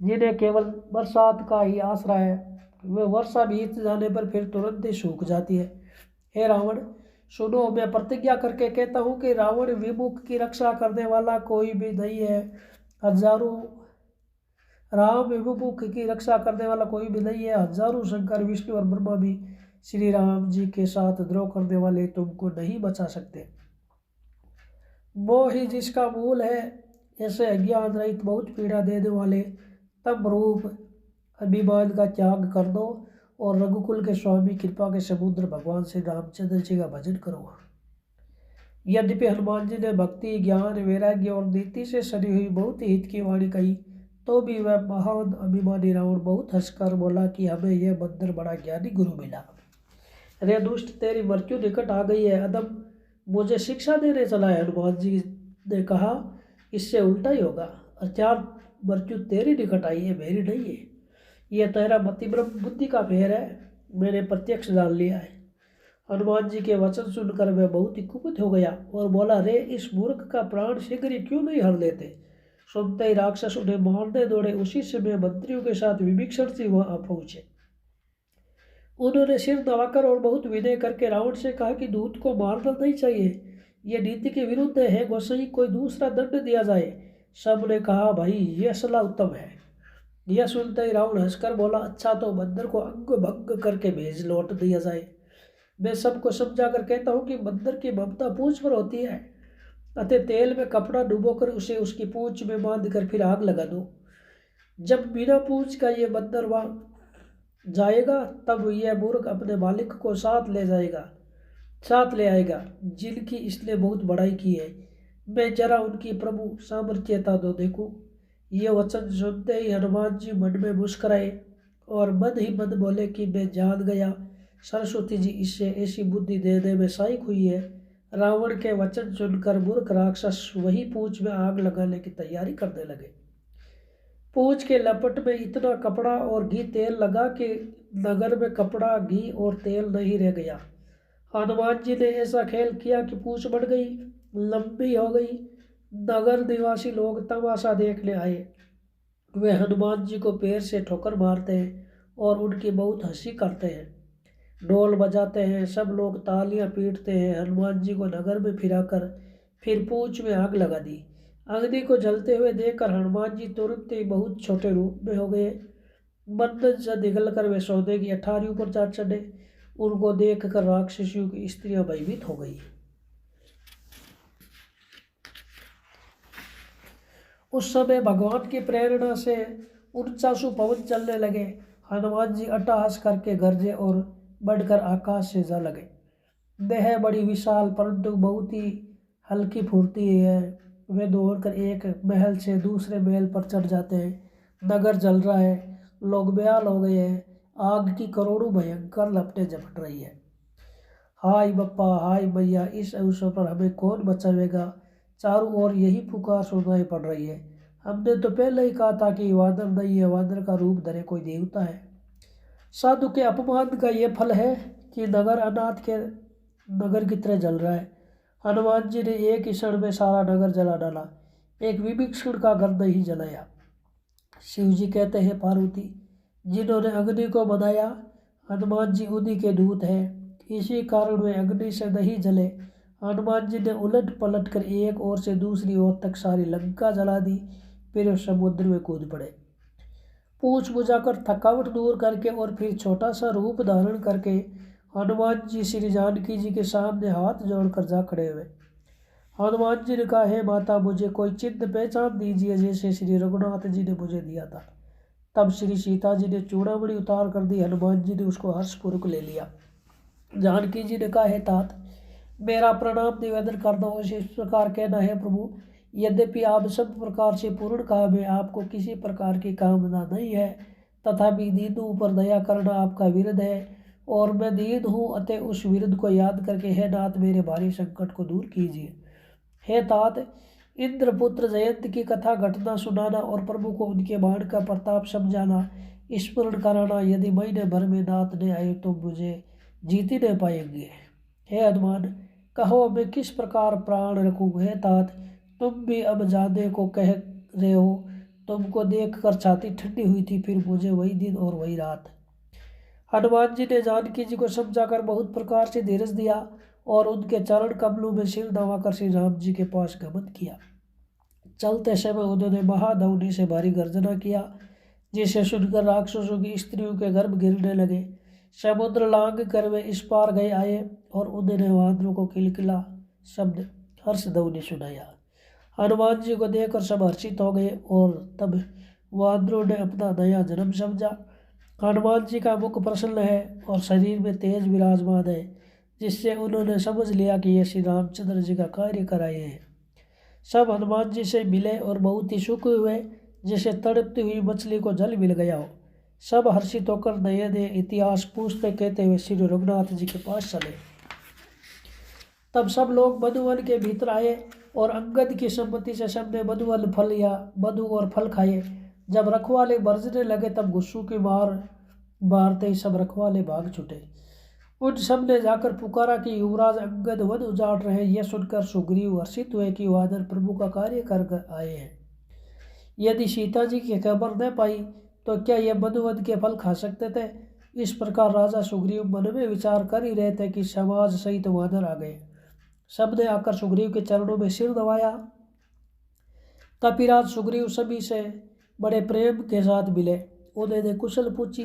जिन्हें केवल बरसात का ही आसरा है, वे वर्षा बीत जाने पर फिर तुरंत ही सूख जाती है। हे रावण, सुनो, मैं प्रतिज्ञा करके कहता हूँ कि रावण विमुख की रक्षा करने वाला कोई भी नहीं है। हजारों राम विमुख की रक्षा करने वाला कोई भी नहीं है। हजारों शंकर, विष्णु और ब्रह्मा भी श्री राम जी के साथ द्रोह करने वाले तुमको नहीं बचा सकते। मोह ही जिसका मूल है, ऐसे अज्ञान रहित बहुत पीड़ा देने वाले तम रूप अभिमान का त्याग कर दो और रघुकुल के स्वामी कृपा के समुद्र भगवान श्री रामचंद्र जी का भजन करो। यद्यपि हनुमान जी ने भक्ति, ज्ञान, वैराग्य और नीति से सनी हुई बहुत हित की वाणी कही, तो भी वह महान अभिमानी रावण बहुत हंसकर बोला कि हमें यह बंदर बड़ा ज्ञानी गुरु मिला। रे दुष्ट, तेरी मृत्यु निकट आ गई है। अदम, मुझे शिक्षा देने चला है। हनुमान जी ने कहा, इससे उल्टा ही होगा, अर्थात मृत्यु तेरी निकट आई है, मेरी नहीं है। यह तेरा मति ब्रह्म बुद्धि का फेर है, मैंने प्रत्यक्ष जान लिया है। हनुमान जी के वचन सुनकर वह बहुत ही कुपित हो गया और बोला, रे इस मूर्ख का प्राण शीघ्र ही क्यों नहीं हर लेते। सुनते ही राक्षस उन्हें मारने दौड़े। उसी समय मंत्रियों के साथ विभीषण सिंह वहां पहुंचे। उन्होंने सिर दबाकर और बहुत विनय करके रावण से कहा कि दूत को मारना नहीं चाहिए, यह नीति के विरुद्ध है। गोसाई, कोई दूसरा दंड दिया जाए। सबने कहा, भाई यह सलाह उत्तम है। यह सुनते ही रावण हंसकर बोला, अच्छा तो बंदर को अंग भंग करके भेज लौट दिया जाए। मैं सबको समझा कर कहता हूँ कि बंदर की ममता पूंछ पर होती है, अतः तेल में कपड़ा डुबोकर उसे उसकी पूंछ में बांध कर फिर आग लगा दो। जब बिना पूंछ का ये बंदर वहां जाएगा, तब यह मूर्ख अपने मालिक को साथ ले आएगा, जिनकी इसने बहुत बड़ाई की है। मैं जरा उनकी प्रभु सामर्थ्यता तो देखूं। ये वचन सुनते ही हनुमान जी मन में मुस्कुराए और मन ही मन बोले कि मैं जान गया, सरस्वती जी इससे ऐसी बुद्धि देने में सहायक हुई है। रावण के वचन सुनकर मूर्ख राक्षस वही पूंछ में आग लगाने की तैयारी करने लगे। पूंछ के लपट में इतना कपड़ा और घी तेल लगा कि नगर में कपड़ा, घी और तेल नहीं रह गया। हनुमान जी ने ऐसा खेल किया कि पूंछ बढ़ गई, लंबी हो गई। नगर निवासी लोग तमाशा देखने आए। वे हनुमान जी को पैर से ठोकर मारते हैं और उनकी बहुत हंसी करते हैं, ढोल बजाते हैं। सब लोग तालियां पीटते हैं। हनुमान जी को नगर में फिराकर फिर पूंछ में आग लगा दी। अग्नि को जलते हुए देखकर हनुमान जी तुरंत ही बहुत छोटे रूप में हो गए। बंधन से निकलकर वे सोने की अठारी पर जा चढ़े। उनको देखकर राक्षसियों की स्त्रियां भयभीत हो गई। उस समय भगवान की प्रेरणा से उनचासु पवन चलने लगे। हनुमान जी अट्टहास करके गरजे और बढ़कर आकाश से जा लगे। देह बड़ी विशाल परंतु बहुत ही हल्की फुर्ती है। वे दौड़कर एक महल से दूसरे महल पर चढ़ जाते हैं। नगर जल रहा है, लोग बेहाल हो गए हैं। आग की करोड़ों भयंकर लपटें झपट रही है। हाय बप्पा, हाय मैया, इस अवसर पर हमें कौन बचावेगा। चारों ओर यही पुकार सुनाई पड़ रही है। हमने तो पहले ही कहा था कि वानर नहीं है, वानर का रूप धरे कोई देवता है। साधु के अपमान का ये फल है कि नगर अनाथ के नगर की तरह जल रहा है। हनुमान जी ने एक ही क्षण में सारा नगर जला डाला, एक विभीषण का घर नहीं जलाया। शिव जी कहते हैं, पार्वती जिन्होंने अग्नि को बनाया, हनुमान जी उन्हीं के दूत हैं, इसी कारण वे अग्नि से नहीं जले। हनुमान जी ने उलट पलट कर एक ओर से दूसरी ओर तक सारी लंका जला दी, फिर वे समुद्र में कूद पड़े। पूछ बुझाकर थकावट दूर करके और फिर छोटा सा रूप धारण करके हनुमान जी श्री जानकी जी के सामने हाथ जोड़कर जा खड़े हुए। हनुमान जी ने कहा, हे माता, मुझे कोई चिन्ह पहचान दीजिए जैसे श्री रघुनाथ जी ने मुझे दिया था। तब श्री सीता जी ने चूड़ामणि उतार कर दी। हनुमान जी ने उसको हर्षपूर्वक ले लिया। जानकी जी ने कहा, हे तात, मेरा प्रणाम निवेदन कर दो। इस प्रकार कहना है, प्रभु, यद्यपि आप सब प्रकार से पूर्ण काम है, आपको किसी प्रकार की कामना नहीं है, तथापि दीनों पर दया करना आपका विरध है, और मैं दीन हूँ, अतः उस विरध को याद करके हे नाथ मेरे भारी संकट को दूर कीजिए। हे तात, इंद्रपुत्र जयंत की कथा घटना सुनाना और प्रभु को उनके बाण का प्रताप समझाना, स्मरण कराना, यदि महीने भर में नाथ ने आए तो मुझे जीत ही नहीं पाएंगे। हे हनुमान, कहो मैं किस प्रकार प्राण रखूं। हे तात, तुम भी अब जाने को कह रहे हो। तुमको देख कर छाती ठंडी हुई थी, फिर मुझे वही दिन और वही रात। हनुमान जी ने जानकी जी को समझाकर बहुत प्रकार से धीरज दिया और उनके चरण कमलों में सिर दबाकर श्री राम जी के पास गमन किया। चलते समय उन्होंने महाधवनी से भारी गर्जना किया, जिसे सुनकर राक्षसों की स्त्रियों के गर्भ गिरने लगे। समुद्र लांग कर वे इस पार गए आए और उन्होंने वानरों को किलकिला शब्द हर्षध्वनि सुनाया। हनुमान जी को देखकर सब हर्षित हो गए और तब वानरों ने अपना नया जन्म समझा। हनुमान जी का मुख प्रसन्न है और शरीर में तेज विराजमान है, जिससे उन्होंने समझ लिया कि ये श्री रामचंद्र जी का कार्य कराए हैं। सब हनुमान जी से मिले और बहुत ही सुख हुए, जैसे तड़पती हुई मछली को जल मिल गया हो। सब हर्षित होकर नए नए इतिहास पूछते कहते हुए श्री रघुनाथ जी के पास चले। तब सब लोग मधुवन के भीतर आए और अंगद की सम्मति से सबने मधुवन फल या मधु और फल खाए। जब रखवाले बरसने लगे तब गुस्सू की मारते ही सब रखवाले भाग छूटे। उन सब ने जाकर पुकारा कि युवराज अंगद वन उजाड़ रहे। यह सुनकर सुग्रीव हर्षित हुए कि वानर प्रभु का कार्य कर आए हैं। यदि सीता जी की खबर न पाई तो क्या यह मधुवन के फल खा सकते थे। इस प्रकार राजा सुग्रीव मन में विचार कर ही रहे थे कि समाज सहित वानर आ गए। सबने आकर सुग्रीव के चरणों में सिर दबाया। कपिराज सुग्रीव सभी से बड़े प्रेम के साथ मिले, उन्होंने कुशल पूछी।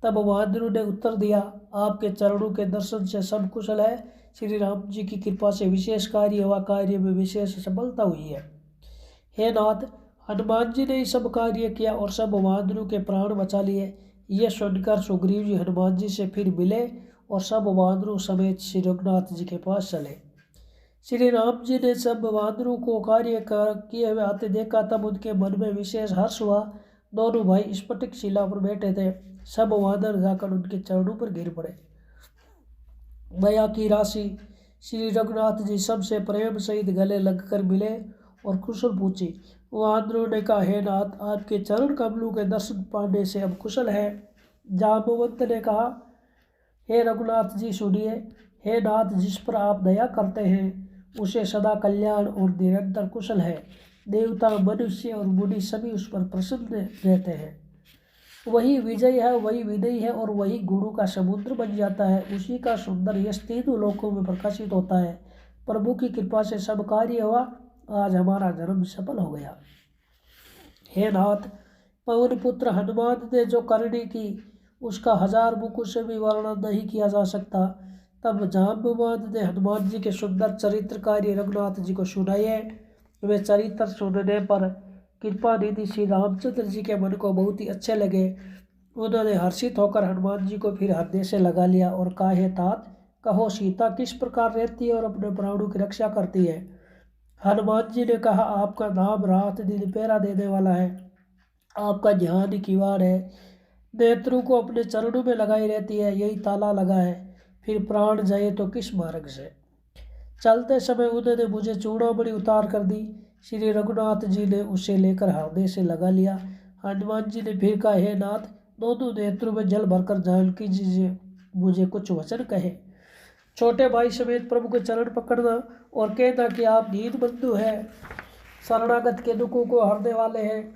तब वानरों ने उत्तर दिया, आपके चरणों के दर्शन से सब कुशल है। श्री राम जी की कृपा से विशेष कार्य हुआ, कार्य में विशेष सफलता हुई है। हे नाथ, हनुमान जी ने सब कार्य किया और सब वानरों के प्राण बचा लिए। यह सुनकर सुग्रीव जी हनुमान जी से फिर मिले और सब वानरों समेत श्री रघुनाथ जी के पास चले। श्री राम जी ने सब वानरों को कार्य किए हुए आते देखा, तब उनके मन में विशेष हर्ष हुआ। दोनों भाई स्फटिक शिला पर बैठे थे। सब वानर जाकर उनके चरणों पर गिर पड़े। दया की राशि श्री रघुनाथ जी सबसे प्रेम सहित गले लगकर मिले और कुशल पूछी। वानरों ने कहा, हे नाथ, आपके चरण कमलों के दर्शन पाने से अब कुशल है। जाम्बवंत ने कहा, हे रघुनाथ जी सुनिए। हे नाथ, जिस पर आप दया करते हैं उसे सदा कल्याण और निरंतर कुशल है। देवता, मनुष्य और मुनि सभी उस पर प्रसन्न रहते हैं। वही विजय है, वही विनय है और वही गुणों का समुद्र बन जाता है। उसी का सुंदर यश तीनों लोकों में प्रकाशित होता है। प्रभु की कृपा से सब कार्य हुआ, आज हमारा जन्म सफल हो गया। हे नाथ, पवन पुत्र हनुमान ने जो करनी की उसका हजार मुखों से भी वर्णन नहीं किया जा सकता। तब जाम्बवान ने हनुमान जी के सुंदर चरित्र कार्य रघुनाथ जी को सुनाए। वे चरित्र सुनने पर कृपा निधि श्री रामचंद्र जी के मन को बहुत ही अच्छे लगे। उन्होंने हर्षित होकर हनुमान जी को फिर हृदय से लगा लिया और कहा, हे तात, कहो सीता किस प्रकार रहती है और अपने प्राणों की रक्षा करती है। हनुमान जी ने कहा, आपका नाम रात दिन पहरा देने वाला है, आपका ध्यान किवाड़ है, नेत्रों को अपने चरणों में लगाई रहती है, यही ताला लगा है, फिर प्राण जाए तो किस मार्ग से। चलते समय उन्होंने मुझे चूड़ामणि उतार कर दी। श्री रघुनाथ जी ने उसे लेकर हृदय से लगा लिया। हनुमान जी ने फिर कहा, हे नाथ, दोनों नेत्रों में जल भरकर जानकी जी से मुझे कुछ वचन कहे। छोटे भाई समेत प्रभु के चरण पकड़ना और कहना कि आप दीन बंधु हैं, शरणागत के दुखों को हरने वाले हैं,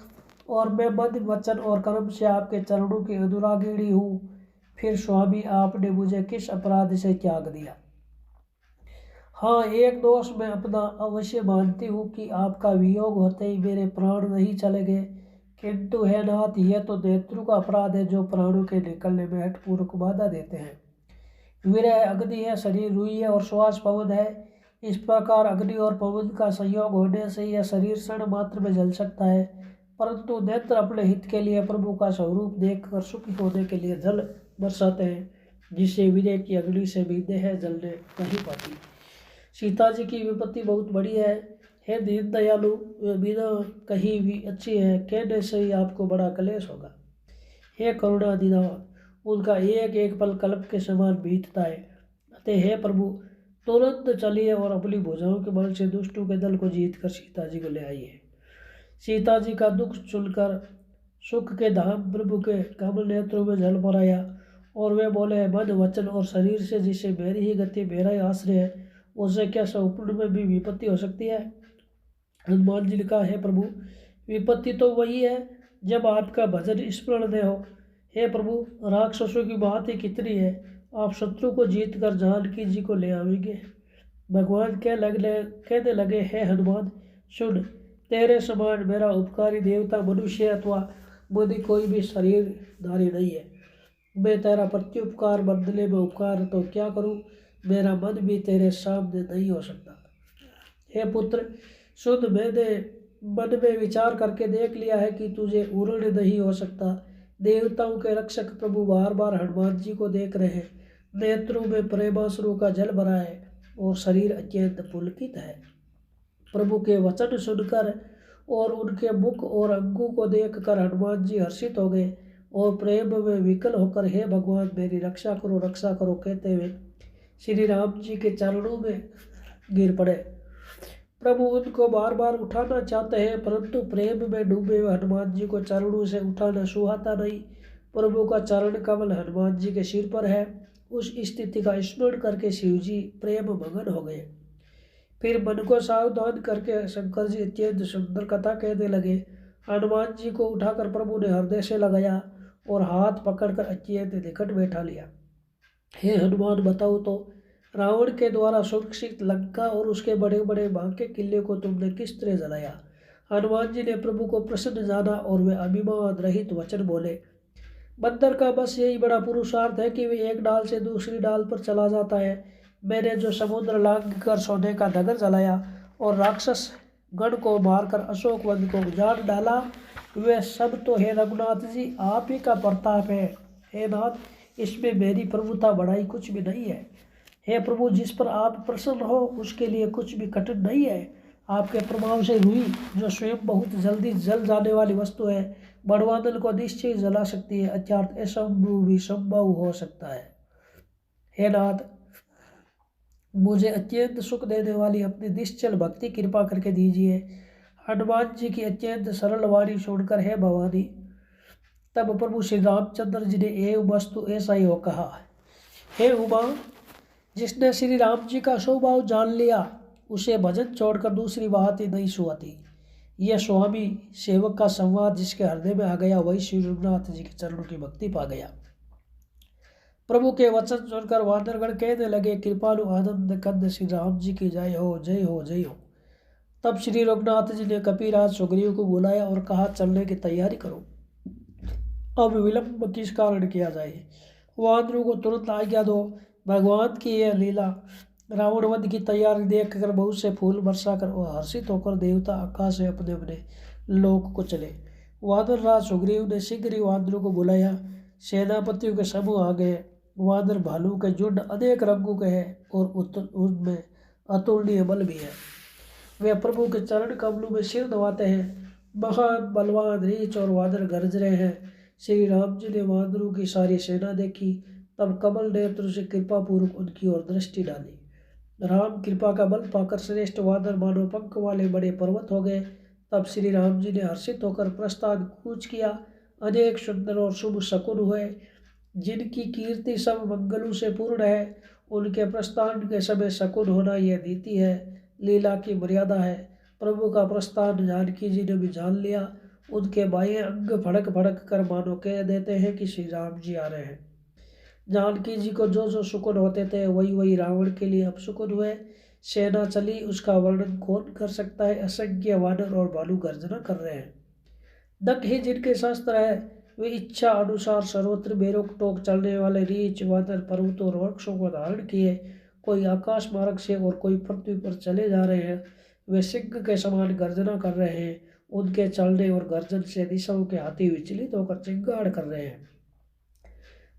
और मैं मन वचन और कर्म से आपके चरणों की अनुरागिणी हूँ। फिर स्वामी आपने मुझे किस अपराध से त्याग दिया? हाँ, एक दोष मैं अपना अवश्य मानती हूँ कि आपका वियोग होते ही मेरे प्राण नहीं चले गए, किंतु है नाथ, यह तो नेत्रु का अपराध है जो प्राणों के निकलने में हठपूर्वक बाधा देते हैं। विरह अग्नि है, शरीर रुई है और श्वास पवन है। इस प्रकार अग्नि और पवन का संयोग होने से यह शरीर क्षण मात्र में जल सकता है, परंतु नेत्र अपने हित के लिए प्रभु का स्वरूप देखकर सुखी होने के लिए जल बरसाते हैं, जिससे विरह की अग्नि से भी देह जलने नहीं पाती। सीता जी की विपत्ति बहुत बड़ी है। हे दीन दयालु, वे बिना कहीं भी अच्छी है, कहने से ही आपको बड़ा क्लेश होगा। हे करुणा निधान, उनका एक एक पल कल्प के समान बीतता है। अतः हे प्रभु, तुरंत चलिए और अपनी भुजाओं के बल से दुष्टों के दल को जीत कर सीता जी को ले आइए। सीता जी का दुख सुनकर सुख के धाम प्रभु के कमल नेत्रों में जल भर आया, और वे बोले, मन वचन और शरीर से जिसे मेरी ही गति मेरा ही आश्रय है, उसे क्या संपूर्ण में भी विपत्ति हो सकती है? हनुमान जी ने कहा, हे प्रभु, विपत्ति तो वही है जब आपका भजन स्मरण न हो। हे प्रभु, राक्षसों की बात ही कितनी है, आप शत्रु को जीत कर जानकी जी को ले आवेंगे। भगवान कहने लगे, हे हनुमान, सुन, तेरे समान मेरा उपकारी देवता मनुष्य अथवा मुनि कोई भी शरीरधारी नहीं है। मैं तेरा प्रत्युपकार बदले में उपकार तो क्या करूं? मेरा मन भी तेरे सामने नहीं हो सकता। हे पुत्र, सुन, मैंने मन में विचार करके देख लिया है कि तुझे उर्ण नहीं हो सकता। देवताओं के रक्षक प्रभु बार बार हनुमान जी को देख रहे हैं, नेत्रों में प्रेमाश्रु का जल भरा है और शरीर अत्यंत पुलकित है। प्रभु के वचन सुनकर और उनके मुख और अंगों को देखकर हनुमान जी हर्षित हो गए और प्रेम में विकल होकर, हे भगवान, मेरी रक्षा करो कहते हुए श्री राम जी के चरणों में गिर पड़े। प्रभु उनको बार बार उठाना चाहते हैं, परंतु प्रेम में डूबे हुए हनुमान जी को चरणों से उठाना सुहाता नहीं। प्रभु का चरण कमल हनुमान जी के सिर पर है। उस स्थिति का स्मरण करके शिव जी प्रेम मगन हो गए। फिर मन को सावधान करके शंकर जी अत्यंत सुंदर कथा कहने लगे। हनुमान जी को उठाकर प्रभु ने हृदय से लगाया और हाथ पकड़कर अत्यंत निकट बैठा लिया। हे हनुमान, बताओ तो, रावण के द्वारा सुरक्षित लंका और उसके बड़े बड़े बांके किले को तुमने किस तरह जलाया? हनुमान जी ने प्रभु को प्रसन्न जाना और वे अभिमान रहित वचन बोले, बंदर का बस यही बड़ा पुरुषार्थ है कि वे एक डाल से दूसरी डाल पर चला जाता है। मैंने जो समुद्र लांघ कर सोने का नगर जलाया और राक्षस गण को मारकर अशोक वन को उजाड़ डाला, वे सब तो हे रघुनाथ जी आप ही का प्रताप है। हे नाथ, इसमें मेरी प्रभुता बढ़ाई कुछ भी नहीं है। हे प्रभु, जिस पर आप प्रसन्न हो उसके लिए कुछ भी कठिन नहीं है। आपके प्रभाव से रुई, जो स्वयं बहुत जल्दी जल जाने वाली वस्तु है, बड़वादल को निश्चय जला सकती है, अर्थात असंभव भी संभव हो सकता है। हे नाथ, मुझे अत्यंत सुख देने वाली अपनी निश्चल भक्ति कृपा करके दीजिए। हनुमान जी की अत्यंत सरल वाणी सुनकर, हे भवानी, तब प्रभु श्री रामचंद्र जी ने एवं वस्तु ऐसा ही हो कहा। हे उमा, जिसने श्री राम जी का स्वभाव जान लिया, उसे भजन छोड़कर दूसरी बात ही नहीं सुहाती। यह स्वामी सेवक का संवाद जिसके हृदय में आ गया, वही श्री रघुनाथ जी के चरणों की भक्ति पा गया। प्रभु के वचन सुनकर वानरगण कहने लगे, कृपालु आनंद कंद श्री राम जी की जय हो, जय हो, जय हो। तब श्री रघुनाथ जी ने कपिराज सुग्रीव को बुलाया और कहा, चलने की तैयारी करो। अब विलंब किस कारण किया जाए? वानरों को तुरंत आज्ञा दो। भगवान की यह लीला रावण वध की तैयारी देखकर बहुत से फूल बरसाकर और हर्षित होकर देवता आकाश से अपने अपने लोक को चले। वानर राज सुग्रीव ने शीघ्र ही वानरों को बुलाया। सेनापतियों के समूह आ गए। वानर भालू के झुंड अनेक रंगों के हैं और उनमें अतुलनीय बल भी है। वे प्रभु के चरण कमलों में सिर नवाते हैं। महान बलवान रीछ और वानर गरज रहे हैं। श्री राम जी ने वानरों की सारी सेना देखी, तब कमल नेत्र से कृपा पूर्वक उनकी ओर दृष्टि डाली। राम कृपा का बल पाकर श्रेष्ठ वानर मानो पंख वाले बड़े पर्वत हो गए। तब श्री राम जी ने हर्षित होकर प्रस्थान कूच किया। अनेक सुंदर और शुभ शकुन हुए, जिनकी कीर्ति सब मंगलों से पूर्ण है उनके प्रस्थान के समय शकुन होना यह नीति है, लीला की मर्यादा है। प्रभु का प्रस्थान जानकी जी ने भी जान लिया। उनके बाएं अंग फड़क फड़क कर मानो कह देते हैं कि श्री राम जी आ रहे हैं। जानकी जी को जो जो सुकुन होते थे वही वही रावण के लिए अपसुकुन हुए। सेना चली, उसका वर्णन कौन कर सकता है। असंख्य वानर और भालू गर्जना कर रहे हैं। दंड ही जिनके शास्त्र है वे इच्छा अनुसार सर्वत्र बेरोक टोक चलने वाले रीछ वानर पर्वतों और वृक्षों को धारण किए, कोई आकाश मार्ग से और कोई पृथ्वी पर चले जा रहे हैं। वे सिंह के समान गर्जना कर रहे हैं। उनके चलने और गर्जन से दिशाओं के हाथी विचलित होकर चिंगाड़ कर रहे हैं।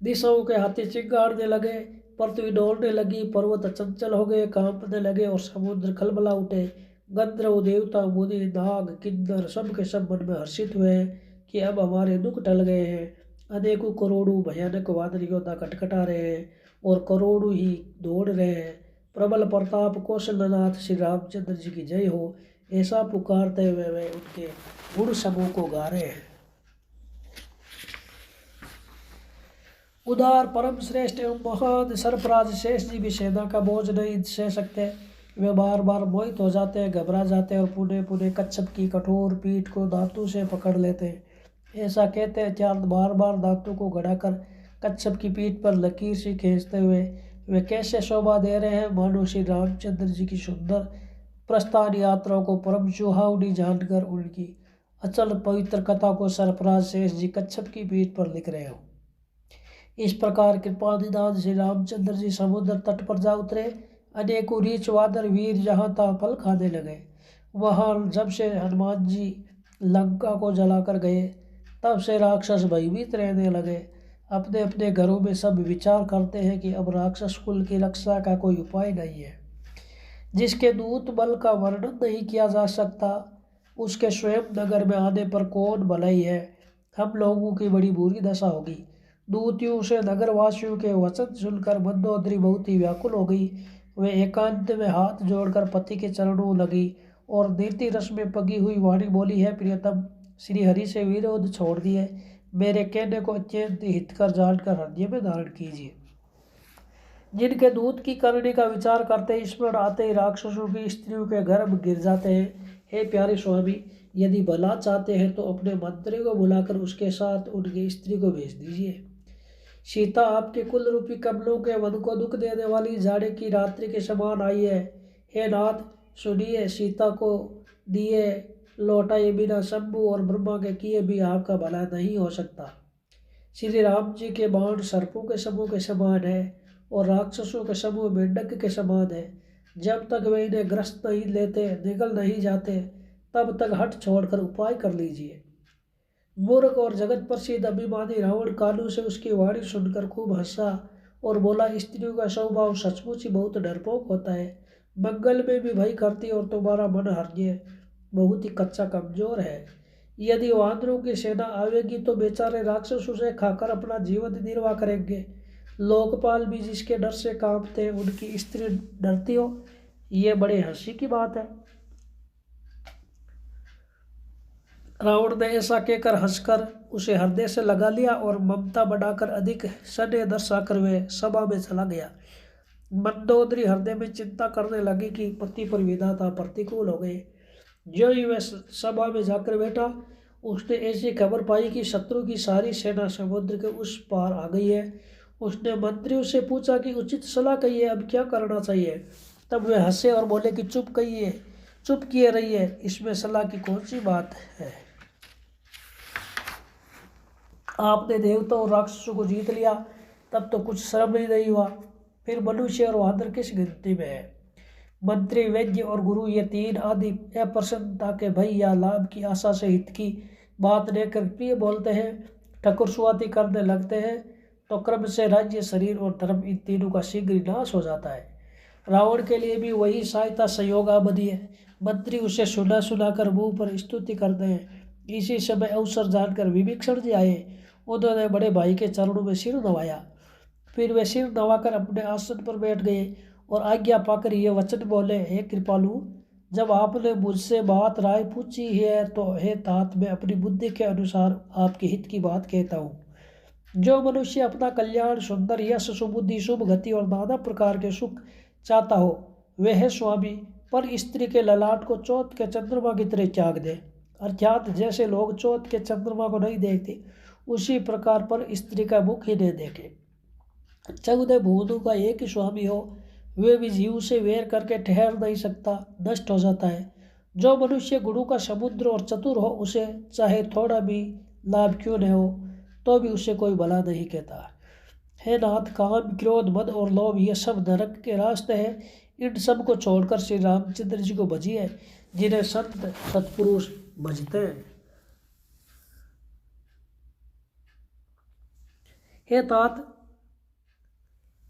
दिशाओं के हाथी चिंगाड़ने लगे, पृथ्वी डोलने लगी, पर्वत चंचल हो गए, कांपने लगे और समुद्र खलबला उठे। गंधर्व देवता मुनि नाग किन्नर सब के सब मन में हर्षित हुए कि अब हमारे दुख टल गए हैं। अनेकों करोड़ों भयानक वानर योद्धा खटखटा रहे हैं और करोड़ों ही दौड़ रहे हैं। प्रबल प्रताप कौशलनाथ श्री रामचंद्र जी की जय हो, ऐसा पुकारते हुए वे उनके गुण समूह को गा रहे हैं। उदार परम श्रेष्ठ एवं महान सरफराज शेष जी भी सेना का बोझ नहीं सह सकते। वे बार बार मोहित हो जाते हैं, घबरा जाते हैं और पुनः पुनः कच्छप की कठोर पीठ को दांतों से पकड़ लेते हैं। ऐसा कहते हैं त्याग बार बार दांतों को गड़ाकर कच्छप की पीठ पर लकीर सी खींचते हुए वे कैसे शोभा दे रहे हैं, मानो श्री रामचंद्र जी की सुंदर प्रस्थान यात्राओं को परम सुहावनी जानकर उनकी अचल पवित्र कथा को सरफराज शेष जी कच्छप की पीठ पर लिख रहे हो। इस प्रकार कृपानिधान श्री रामचंद्र जी समुद्र तट पर जा उतरे। अनेकों रीछ वानर वीर जहाँ तहाँ फल खाने लगे। वहाँ जब से हनुमान जी लंका को जलाकर गए तब से राक्षस भयभीत रहने लगे। अपने अपने घरों में सब विचार करते हैं कि अब राक्षस कुल की रक्षा का कोई उपाय नहीं है। जिसके दूत बल का वर्णन नहीं किया जा सकता, उसके स्वयं नगर में आने पर कौन भलाई है। हम लोगों की बड़ी बुरी दशा होगी। दूतियों से नगरवासियों के वचन सुनकर मंदोदरी बहुत ही व्याकुल हो गई। वे एकांत में हाथ जोड़कर पति के चरणों लगी और नीति रस में पगी हुई वाणी बोली, है प्रियतम, श्री हरि से विरोध छोड़ दिए, मेरे कहने को अत्यंत हितकर जानकर हृदय में धारण कीजिए। जिनके दूत की करने का विचार करते स्मरण आते ही राक्षसों की स्त्रियों के गर्भ गिर जाते हैं। हे प्यारे स्वामी, यदि भला चाहते हैं तो अपने मंत्री को बुलाकर उसके साथ उनकी स्त्री को भेज दीजिए। सीता आपके कुल रूपी कमलों के वन को दुख देने वाली जाड़े की रात्रि के समान आई है। हे नाथ सुनिए, सीता को दिए लौटाए बिना शंभु और ब्रह्मा के किए भी आपका भला नहीं हो सकता। श्री राम जी के बाण सर्पों के समूह के समान है और राक्षसों के समूह मेंढक के समान है। जब तक वे इन्हें ग्रस्त नहीं लेते, निगल नहीं जाते, तब तक हट छोड़कर उपाय कर लीजिए। मूर्ख और जगत प्रसिद्ध अभिमानी रावण कालू से उसकी वाणी सुनकर खूब हंसा और बोला, स्त्रियों का स्वभाव सचमुच ही बहुत डरपोक होता है, मंगल में भी भय करती और तुम्हारा मन हृदय बहुत ही कच्चा कमजोर है। यदि वानरों की सेना आवेगी तो बेचारे राक्षस उसे खाकर अपना जीवन निर्वाह करेंगे। लोकपाल भी जिसके डर से कांपते उनकी स्त्री डरती हो, ये बड़े हंसी की बात है। रावण ने ऐसा कहकर हंसकर उसे हृदय से लगा लिया और ममता बढ़ाकर अधिक स्नेह दर्शाकर वे सभा में चला गया। मंदोदरी हृदय में चिंता करने लगी कि पति पर विधाता प्रतिकूल हो गए। जो ही वह सभा में जाकर बैठा, उसने ऐसी खबर पाई कि शत्रु की सारी सेना समुद्र के उस पार आ गई है। उसने मंत्रियों से पूछा कि उचित सलाह कहिए, अब क्या करना चाहिए। तब वे हंसे और बोले कि चुप किए रहिए, इसमें सलाह की कौन सी बात है। आपने देवताओं और राक्षसों को जीत लिया, तब तो कुछ श्रम ही नहीं हुआ, फिर मनुष्य और वानर किस गिनती में है। मंत्री, वैद्य और गुरु ये तीन आदि अप्रसन्नता के भय या लाभ की आशा से हित की बात लेकर प्रिय बोलते हैं, ठकुरसुआती करने लगते हैं, तो क्रम से राज्य, शरीर और धर्म इन तीनों का शीघ्र नाश हो जाता है। रावण के लिए भी वही सहायता सहयोगा बनी है। मंत्री उसे सुना सुनाकर मुंह पर स्तुति करते हैं। इसी समय अवसर जानकर विभीषण जी आए। उन्होंने बड़े भाई के चरणों में सिर नवाया। फिर वे सिर नवाकर अपने आसन पर बैठ गए और आज्ञा पाकर ये वचन बोले, हे कृपालु, जब आपने मुझसे बात राय पूछी है तो हे तात, मैं अपनी बुद्धि के अनुसार आपके हित की बात कहता हूँ। जो मनुष्य अपना कल्याण, सुंदर यश, सुबुद्धि, शुभ गति और नाना प्रकार के सुख चाहता हो, वह है स्वामी। पर स्त्री के ललाट को चौथ के चंद्रमा की तरह त्याग दे। अर्थात जैसे लोग चौथ के चंद्रमा को नहीं देखते, उसी प्रकार पर स्त्री का मुख ही नहीं देखे। 14 भुवनों का एक ही स्वामी हो, वे भी जीव से वेर करके ठहर नहीं सकता, नष्ट हो जाता है। जो मनुष्य गुरु का समुद्र और चतुर हो, उसे चाहे थोड़ा भी लाभ क्यों न हो, तो भी उसे कोई भला नहीं कहता। हे नाथ, काम, क्रोध, मद और लोभ ये सब नरक के रास्ते हैं। इन सब को छोड़कर श्री रामचंद्र जी को भजिए, जिन्हें संत सत्पुरुष भजते हैं। हे तात,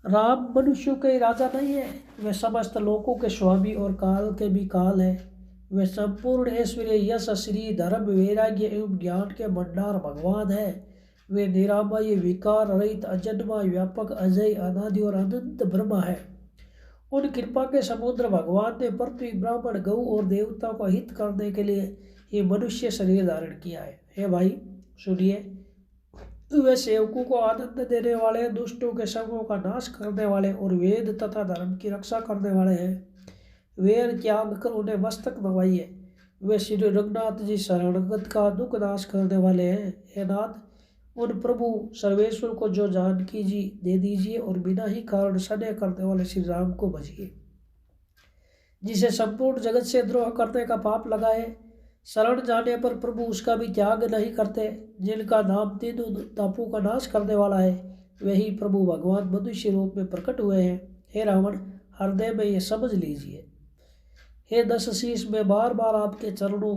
राम मनुष्यों के राजा नहीं है, वे समस्त लोकों के स्वामी और काल के भी काल है। वे संपूर्ण ऐश्वर्य, यश, श्री, धर्म, वैराग्य एवं ज्ञान के भंडार भगवान है। वे निरामय, विकार रहित, अजन्मा, व्यापक, अजय, अनादि और अनंत ब्रह्म है। उन कृपा के समुद्र भगवान ने पृथ्वी, ब्राह्मण, गौ और देवता को हित करने के लिए ये मनुष्य शरीर धारण किया है। हे भाई सुनिए, वे सेवकों को आनंद देने वाले, दुष्टों के संगों का नाश करने वाले और वेद तथा धर्म की रक्षा करने वाले हैं। वेर त्याग कर उन्हें मस्तक नवाइए। वे श्री रघुनाथ जी शरणगत का दुख नाश करने वाले हैं। हे नाथ, उन प्रभु सर्वेश्वर को जो जानकी जी दे दीजिए और बिना ही कारण स्नेह करने वाले श्री राम को भजिए। जिसे संपूर्ण जगत से द्रोह करने का पाप लगा है, शरण जाने पर प्रभु उसका भी त्याग नहीं करते। जिनका नाम तीनों तापों का नाश करने वाला है, वही प्रभु भगवान मनुष्य रूप में प्रकट हुए हैं। हे रावण, हृदय में ये समझ लीजिए। हे 10 शीश, मैं बार बार आपके चरणों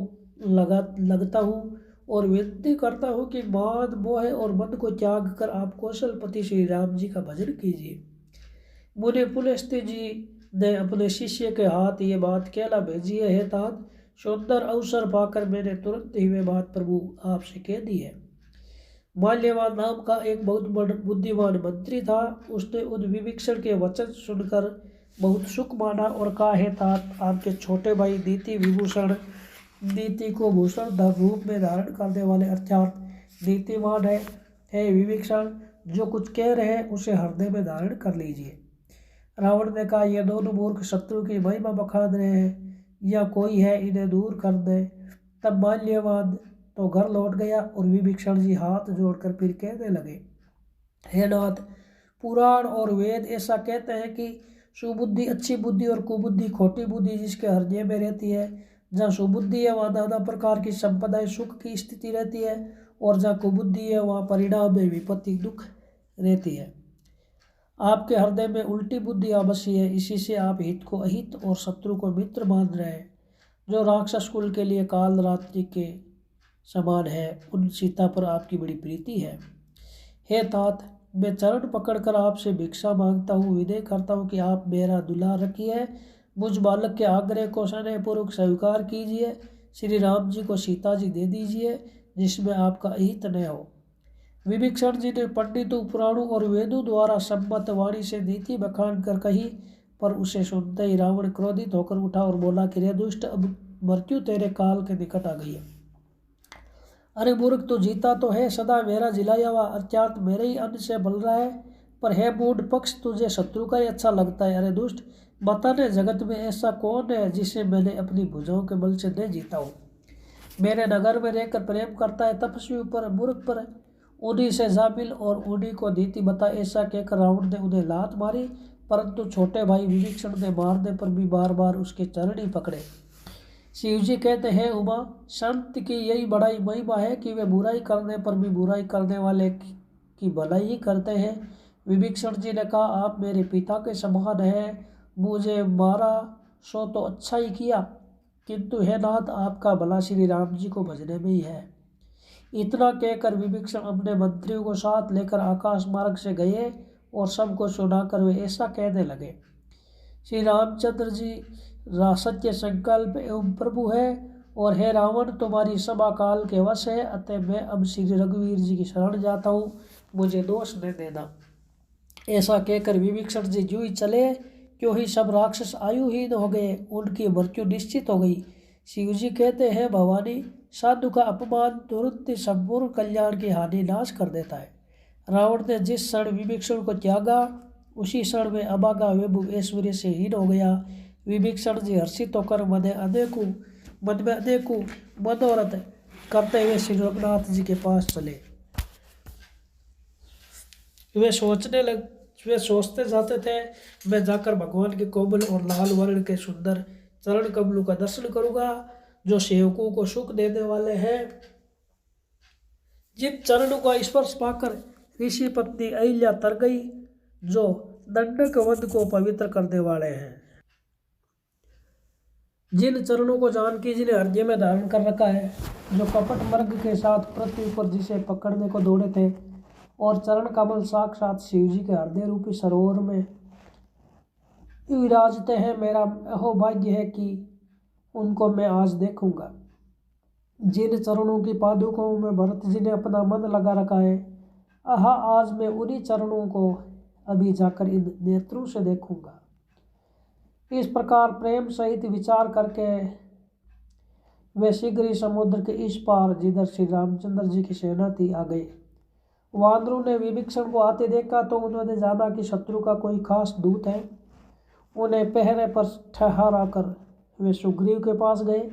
लगता हूँ और विनती करता हूँ कि मान, मोह और मन को त्याग कर आप कौशलपति श्री राम जी का भजन कीजिए। मुनि पुलस्त्य जी ने अपने शिष्य के हाथ ये बात कहला भेजी है। हे तात, सुंदर अवसर पाकर मैंने तुरंत ही वे बात प्रभु आपसे कह दी है। माल्यवान नाम का एक बहुत बुद्धिमान मंत्री था। उसने उन विभीषण के वचन सुनकर बहुत सुख माना और कहा, हे तात, आपके छोटे भाई नीति विभूषण, नीति को भूषण धर रूप में धारण करने वाले अर्थात नीतिमान है। हे विभीषण, जो कुछ कह रहे हैं उसे हृदय में धारण कर लीजिए। रावण ने कहा, ये दोनों मूर्ख शत्रु की महिमा बखान रहे हैं, या कोई है, इन्हें दूर कर दे। तब माल्यवान तो घर लौट गया और विभीषण जी हाथ जोड़कर फिर कहने लगे, हे नाथ, पुराण और वेद ऐसा कहते हैं कि सुबुद्धि अच्छी बुद्धि और कुबुद्धि खोटी बुद्धि जिसके हृदय में रहती है। जहाँ सुबुद्धि है वहाँ नाना प्रकार की संपदाएं, सुख की स्थिति रहती है, और जहाँ कुबुद्धि है वहाँ परिणाम में विपत्ति, दुख रहती है। आपके हृदय में उल्टी बुद्धि अवश्य है, इसी से आप हित को अहित और शत्रु को मित्र मान रहे हैं। जो राक्षस कुल के लिए काल रात्रि के समान है, उन सीता पर आपकी बड़ी प्रीति है। हे तात, मैं चरण पकड़कर आपसे भिक्षा मांगता हूँ, विनय करता हूँ कि आप मेरा दुल्हा रखिए। मुझ बालक के आग्रह को स्नेहपूर्वक स्वीकार कीजिए। श्री राम जी को सीता जी दे दीजिए, जिसमें आपका अहित न हो। विभीषण जी ने पंडितों, पुराणों और वेदों द्वारा सम्मत वाणी से नीति बखान कर कही, पर उसे सुनते ही रावण क्रोधित होकर उठा और बोला कि रे दुष्ट, अब मृत्यु तेरे काल के निकट आ गई है। अरे मूर्ख, तू जीता तो है, सदा मेरा जिलाया हुआ अर्थात मेरे ही अन्न से बल रहा है, पर है मूढ़ पक्ष, तुझे शत्रु का ही अच्छा लगता है। अरे दुष्ट, बता ने जगत में ऐसा कौन है जिसे मैंने अपनी भुजाओं के बल से नहीं जीता हूँ। मेरे नगर में रहकर प्रेम करता है तपस्वी पर, मूर्ख पर, उन्हीं से जामिल और उन्हीं को नीति बता। ऐसा कहकर रावण ने उन्हें लात मारी, परंतु छोटे भाई विभीषण ने मारने पर भी बार बार उसके चरण ही पकड़े। शिव जी कहते हैं, उमा, संत की यही बड़ाई महिमा है कि वे बुराई करने पर भी बुराई करने वाले की भलाई ही करते हैं। विभीषण जी ने कहा, आप मेरे पिता के समान हैं, मुझे मारा सो तो अच्छा ही किया, किंतु हे नाथ, आपका भला श्री राम जी को भजने में ही है। इतना कहकर विभीषण अपने मंत्रियों को साथ लेकर आकाश मार्ग से गए और सबको सुनाकर वे ऐसा कहने लगे, श्री रामचंद्र जी सत्य संकल्प एवं प्रभु है, और हे रावण, तुम्हारी सभा काल के वश है, अतः मैं अब श्री रघुवीर जी की शरण जाता हूँ, मुझे दोष न देना। ऐसा कहकर विभीषण जी यूं ही चले, क्यों ही सब राक्षस आयुहीन हो गए, उनकी मृत्यु निश्चित हो गई। शिव जी कहते हैं, भवानी, साधु का अपमान तुरंत संपूर्ण कल्याण की हानि नाश कर देता है। रावण ने जिस क्षण विभीषण को त्यागा उसी क्षण में अभागा वैभव ऐश्वर्य से हीन हो गया। विभीषण जी हर्षित होकर मन में अनेकों मनोरथ करते हुए श्री रघुनाथ जी के पास चले। वे सोचते जाते थे, मैं जाकर भगवान के कोमल और लाल वर्ण के सुंदर चरण कमलों का दर्शन करूंगा जो सेवकों को सुख देने वाले हैं। जिन चरणों का स्पर्श पाकर ऋषि पत्नी अहिल्या तर गई, जो दंडक वध को पवित्र करने वाले हैं। जिन चरणों को जानकी जी ने हृदय में धारण कर रखा है, जो कपट मर्ग के साथ पृथ्वी पर जिसे पकड़ने को दौड़े थे, और चरण कमल साक्षात शिव जी के हृदय रूपी सरोवर में विराजते हैं। मेरा अहोभाग्य है कि उनको मैं आज देखूंगा। जिन चरणों की पादुकों में भरत जी ने अपना मन लगा रखा है, आज मैं उन्हीं चरणों को अभी जाकर इन नेत्रों से देखूंगा। इस प्रकार प्रेम सहित विचार करके वे शीघ्र ही समुद्र के इस पार, जिधर श्री रामचंद्र जी की सेना थी, आ गए। वानरों ने विभीषण को आते देखा तो उन्होंने जाना कि शत्रु का कोई खास दूत है। उन्हें पहरे पर ठहरा कर वे सुग्रीव के पास गए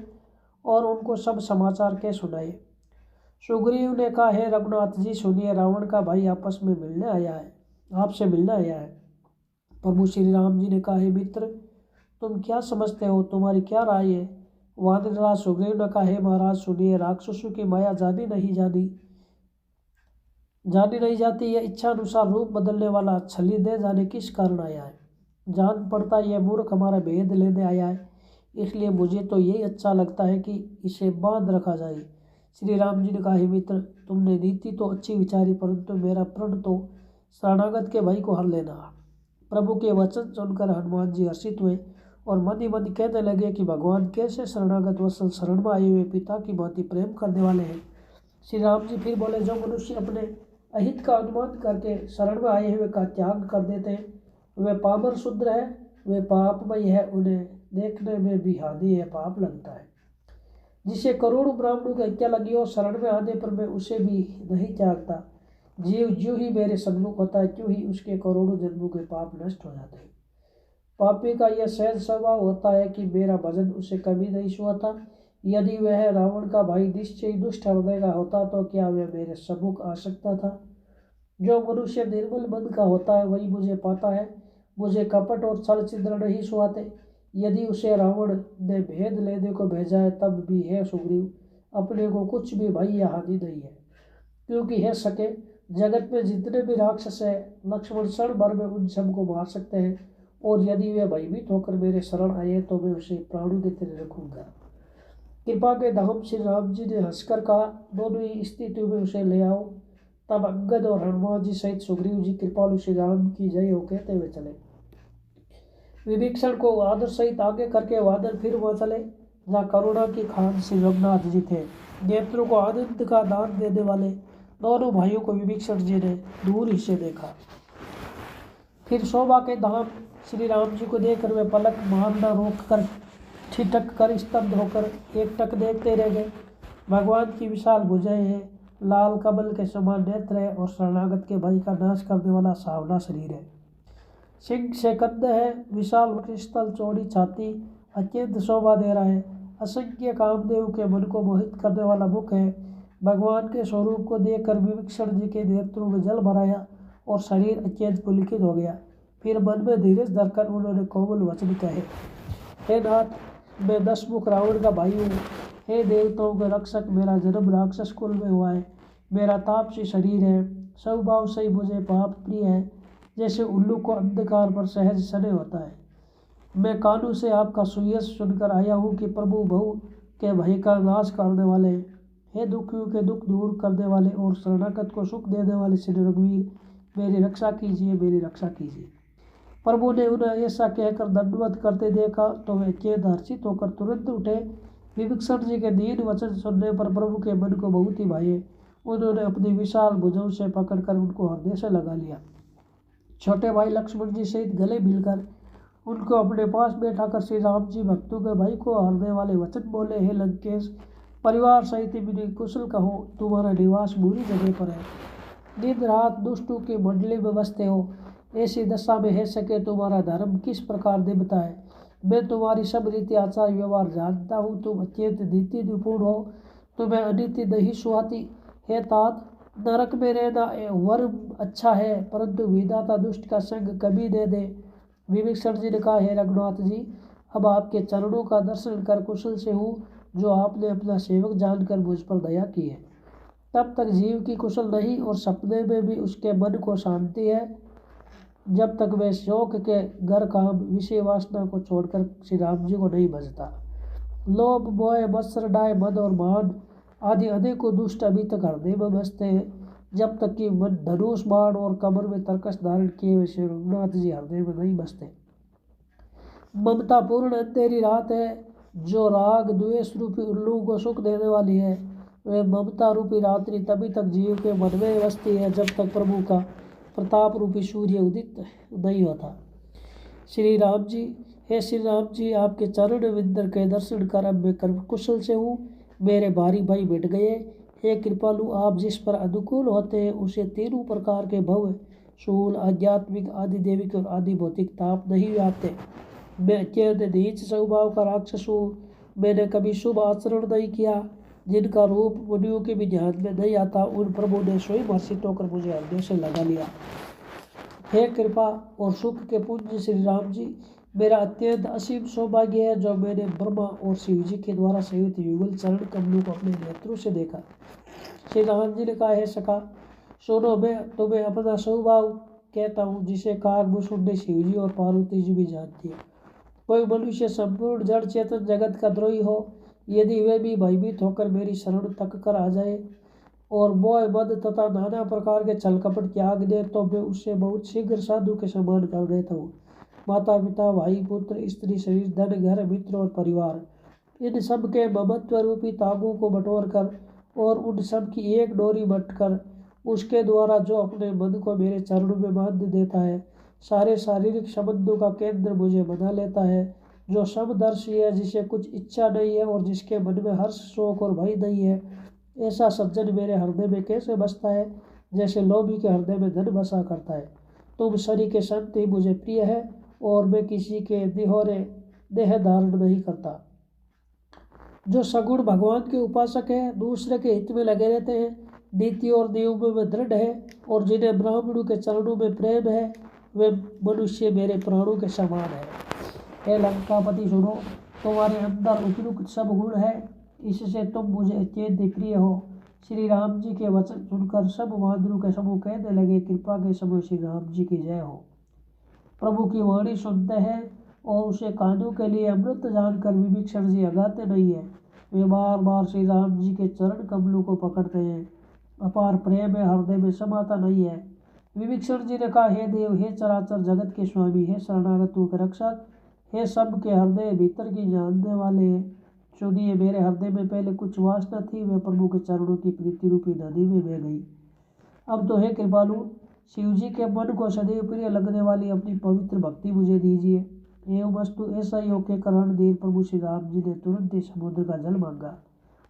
और उनको सब समाचार के सुनाए। सुग्रीव ने कहा, हे रघुनाथ जी सुनिए, रावण का भाई आपसे मिलने आया है। प्रभु श्री राम जी ने कहा, हे मित्र, तुम क्या समझते हो, तुम्हारी क्या राय है? वानरराज सुग्रीव ने कहा, हे महाराज सुनिए, राक्षसों की माया जानी नहीं जाती। यह इच्छा अनुसार रूप बदलने वाला छली दे जाने किस कारण आया है? जान पड़ता यह मूर्ख हमारा भेद लेने आया है, इसलिए मुझे तो यही अच्छा लगता है कि इसे बांध रखा जाए। श्री राम जी ने कहा, हे मित्र, तुमने नीति तो अच्छी विचारी, परंतु मेरा प्रण तो शरणागत के भाई को हर लेना। प्रभु के वचन सुनकर हनुमान जी हर्षित हुए और मन ही मन कहने लगे कि भगवान कैसे शरणागत वत्सल शरण में आए हुए पिता की भांति प्रेम करने वाले हैं। श्री राम जी फिर बोले, जो मनुष्य अपने अहित का अनुमान करके शरण में आए हुए का त्याग कर देते हैं, वे पामर शूद्र है, वे पापमय है, उन्हें देखने में भी हानि है, पाप लगता है। जिसे करोड़ों ब्राह्मणों की हत्या लगी हो, शरण में आने पर मैं उसे भी नहीं त्यागता। जीव जो ही मेरे सन्मुख होता है, क्यों ही उसके करोड़ों जन्मों के पाप नष्ट हो जाते हैं। पापी का यह सहज स्वभाव होता है कि मेरा भजन उसे कभी नहीं छुआता। यदि वह रावण का भाई निश्चय दुष्ट हृदय का होता तो क्या वह मेरे सम्मुख आ सकता था? जो मनुष्य निर्मल मन का होता है वही मुझे पाता है। मुझे कपट और छल छिद्र नहीं छुआते। यदि उसे रावण ने भेद लेने को भेजा है, तब भी है सुग्रीव, अपने को कुछ भी भय या हानि नहीं है, क्योंकि है सके जगत में जितने भी राक्षस है, लक्ष्मण क्षण भर में उन सबको मार सकते हैं, और यदि वे भयभीत होकर मेरे शरण आए तो मैं उसे प्राणों की तरह रखूंगा। कृपा के धाम श्री राम जी ने हंसकर कहा, दोनों ही स्थिति में उसे ले आओ। तब अंगद और हनुमान जी सहित सुग्रीव जी कृपालु श्री राम की जय हो कहते हुए चले। विभीषण को आदर सहित आगे करके वानर फिर वह चले जहाँ करुणा की खान श्री रघुनाथ जी थे। नेत्रों को आनंद का दान देने वाले दोनों भाइयों को विभीषण जी ने दूर ही से देखा। फिर शोभा के धाम श्री राम जी को देखकर वे पलक मारना रोक कर ठिठक कर स्तब्ध होकर एकटक देखते रह गए। भगवान की विशाल भुजाएं हैं, लाल कमल के समान नेत्र है और शरणागत के भय का नाश करने वाला सावला शरीर है। सिंह से कंध है, विशाल वक्षस्थल, चौड़ी छाती, अत्यंत शोभा दे रहा है। असंख्य कामदेव के मन को मोहित करने वाला मुख है। भगवान के स्वरूप को देखकर विभीषण जी के नेत्रों में जल भराया और शरीर अत्यंत पुलकित हो गया। फिर मन में धीरज धरकर उन्होंने कोमल वचन कहे, हे नाथ, मैं 10 मुख रावण का भाई हूँ। हे देवताओं के रक्षक, मेरा जन्म राक्षस कुल में हुआ है। मेरा तापसी शरीर है, स्वभाव से ही मुझे पाप प्रिय है, जैसे उल्लू को अंधकार पर सहज सने होता है। मैं कानों से आपका सुयश सुनकर आया हूँ कि प्रभु बहु के भय का नाश करने वाले, हे दुखियों के दुख दूर करने वाले और शरणागत को सुख देने वाले श्री रघुवीर, मेरी रक्षा कीजिए, मेरी रक्षा कीजिए। प्रभु ने उन्हें ऐसा कहकर दंडवत करते देखा तो वे अत्यंत हर्षित होकर तुरंत उठे। विभीषण जी के दीन वचन सुनने पर प्रभु के मन को बहुत ही भाए। उन्होंने अपनी विशाल भुजाओं से पकड़कर उनको हृदय से लगा लिया। छोटे भाई लक्ष्मण जी सहित गले मिलकर उनको अपने पास बैठाकर श्री राम जी भक्तों के भाई को हरने वाले वचन बोले, हे लंकेश, परिवार सहित मेरी कुशल कहो, तुम्हारा निवास बुरी जगह पर है। दिन रात दुष्टों की मंडली में बसते हो। ऐसी दशा में है सके तुम्हारा धर्म किस प्रकार निभता है। मैं तुम्हारी सब रीति आचार व्यवहार जानता हूँ। तुम अत्यंत नीति निपुण हो, तुम्हें अनिति नहीं सुहाती। हे तात, नरक में रहना वर अच्छा है, परंतु विधाता दुष्ट का संग कभी दे दे। विभीषण जी ने कहा, हे रघुनाथ जी, अब आपके चरणों का दर्शन कर कुशल से हूँ, जो आपने अपना सेवक जानकर मुझ पर दया की है। तब तक जीव की कुशल नहीं और सपने में भी उसके मन को शांति है, जब तक वह शौक के घर काम विषय वासना को छोड़कर श्री राम जी को नहीं भजता। लोभ मोह मत्सर डाय मद और मान आदि अनेकों दुष्ट अभी तक हृदय में बसते हैं, जब तक कि मन धनुष बाण और कमर में तरकस धारण किए हुए श्री रघुनाथ जी हृदय में नहीं बसते। ममता पूर्ण अंधेरी रात है, जो राग द्वेष रूपी उल्लू को सुख देने वाली है। वह ममता रूपी रात्रि तभी तक जीव के मन में बसती है, जब तक प्रभु का प्रताप रूपी सूर्य उदित नहीं होता। श्री राम जी, हे श्री राम जी, आपके चरण विंदर के दर्शन कर अब मैं कर्म कुशल से हूँ। मेरे भारी भाई मिट गए। हे कृपालु, आप जिस पर अनुकूल होते हैं उसे तीनों प्रकार के भव, शूल, आध्यात्मिक, आदि देविक और आदि भौतिक ताप नहीं व्यापते। मैं अत्यंत नीच स्वभाव का राक्षस हूँ। मैंने कभी शुभ आचरण नहीं किया। जिनका रूप मुनियों के भी ध्यान में नहीं आता, उन प्रभु ने स्वयं हर्षित होकर मुझे हृदय से लगा लिया। हे कृपा और सुख के पूज्य श्री राम जी, मेरा अत्यंत असीम सौभाग्य है जो मैंने ब्रह्मा और शिव जी के द्वारा सेवित युगल चरण कमलों को अपने नेत्रों से देखा। श्री राम जी ने कहा, हे सखा सुनो, मैं तुम्हें अपना स्वभाव कहता हूँ, जिसे काग भूषुंडी शिव जी और पार्वती जी भी जानती है। कोई मनुष्य संपूर्ण जड़ चेतन जगत का द्रोही हो, यदि वे भी भयभीत होकर मेरी शरण तक कर आ जाए और मोह मद तथा नाना प्रकार के छल कपट त्याग दे, तो मैं उससे बहुत शीघ्र साधु के समान कर देता हूँ। माता पिता, भाई पुत्र, स्त्री शरीर, धन घर, मित्र और परिवार, इन सब के ममत्व रूपी तागों को बटोर कर और उन सब की एक डोरी बटकर उसके द्वारा जो अपने मन को मेरे चरणों में बांध देता है, सारे शारीरिक संबंधों का केंद्र मुझे बना लेता है, जो समदर्शी है, जिसे कुछ इच्छा नहीं है और जिसके मन में हर्ष शोक और भय नहीं है, ऐसा सज्जन मेरे हृदय में कैसे बसता है, जैसे लोभी के हृदय में धन बसा करता है। तुम शरीर के संत ही मुझे प्रिय है और मैं किसी के दिहोरे देह धारण नहीं करता। जो सगुण भगवान के उपासक है, दूसरे के हित में लगे रहते हैं, नीति और नियमों में दृढ़ है और जिन्हें ब्राह्मणों के चरणों में प्रेम है, वे मनुष्य मेरे प्राणों के समान है। हे लंकापति सुनो, तुम्हारे अंदर उपयुक्त सब गुण है, इससे तुम मुझे अत्यंत प्रिय हो। श्री राम जी के वचन सुनकर सब वानरों के समूह कहने लगे, कृपा के समय श्री राम जी की जय हो। प्रभु की वाणी सुनते हैं और उसे कानों के लिए अमृत जानकर विभीषण जी अगाते नहीं है। वे बार बार श्री राम जी के चरण कमलों को पकड़ते हैं। अपार प्रेम है, हृदय में समाता नहीं है। विभीषण जी ने कहा, हे देव, हे चराचर जगत के स्वामी, हे शरणागतों के रक्षक, हे सब के हृदय भीतर की जानने वाले, सुनिए, मेरे हृदय में पहले कुछ वासना थी, वे प्रभु के चरणों की प्रीति रूपी नदी में बह गई। अब तो हे कृपालु, शिव जी के मन को सदैव प्रिय लगने वाली अपनी पवित्र भक्ति मुझे दीजिए। एवं वस्तु ऐसा ही होके करण देर प्रभु श्री राम जी ने तुरंत ही समुद्र का जल मांगा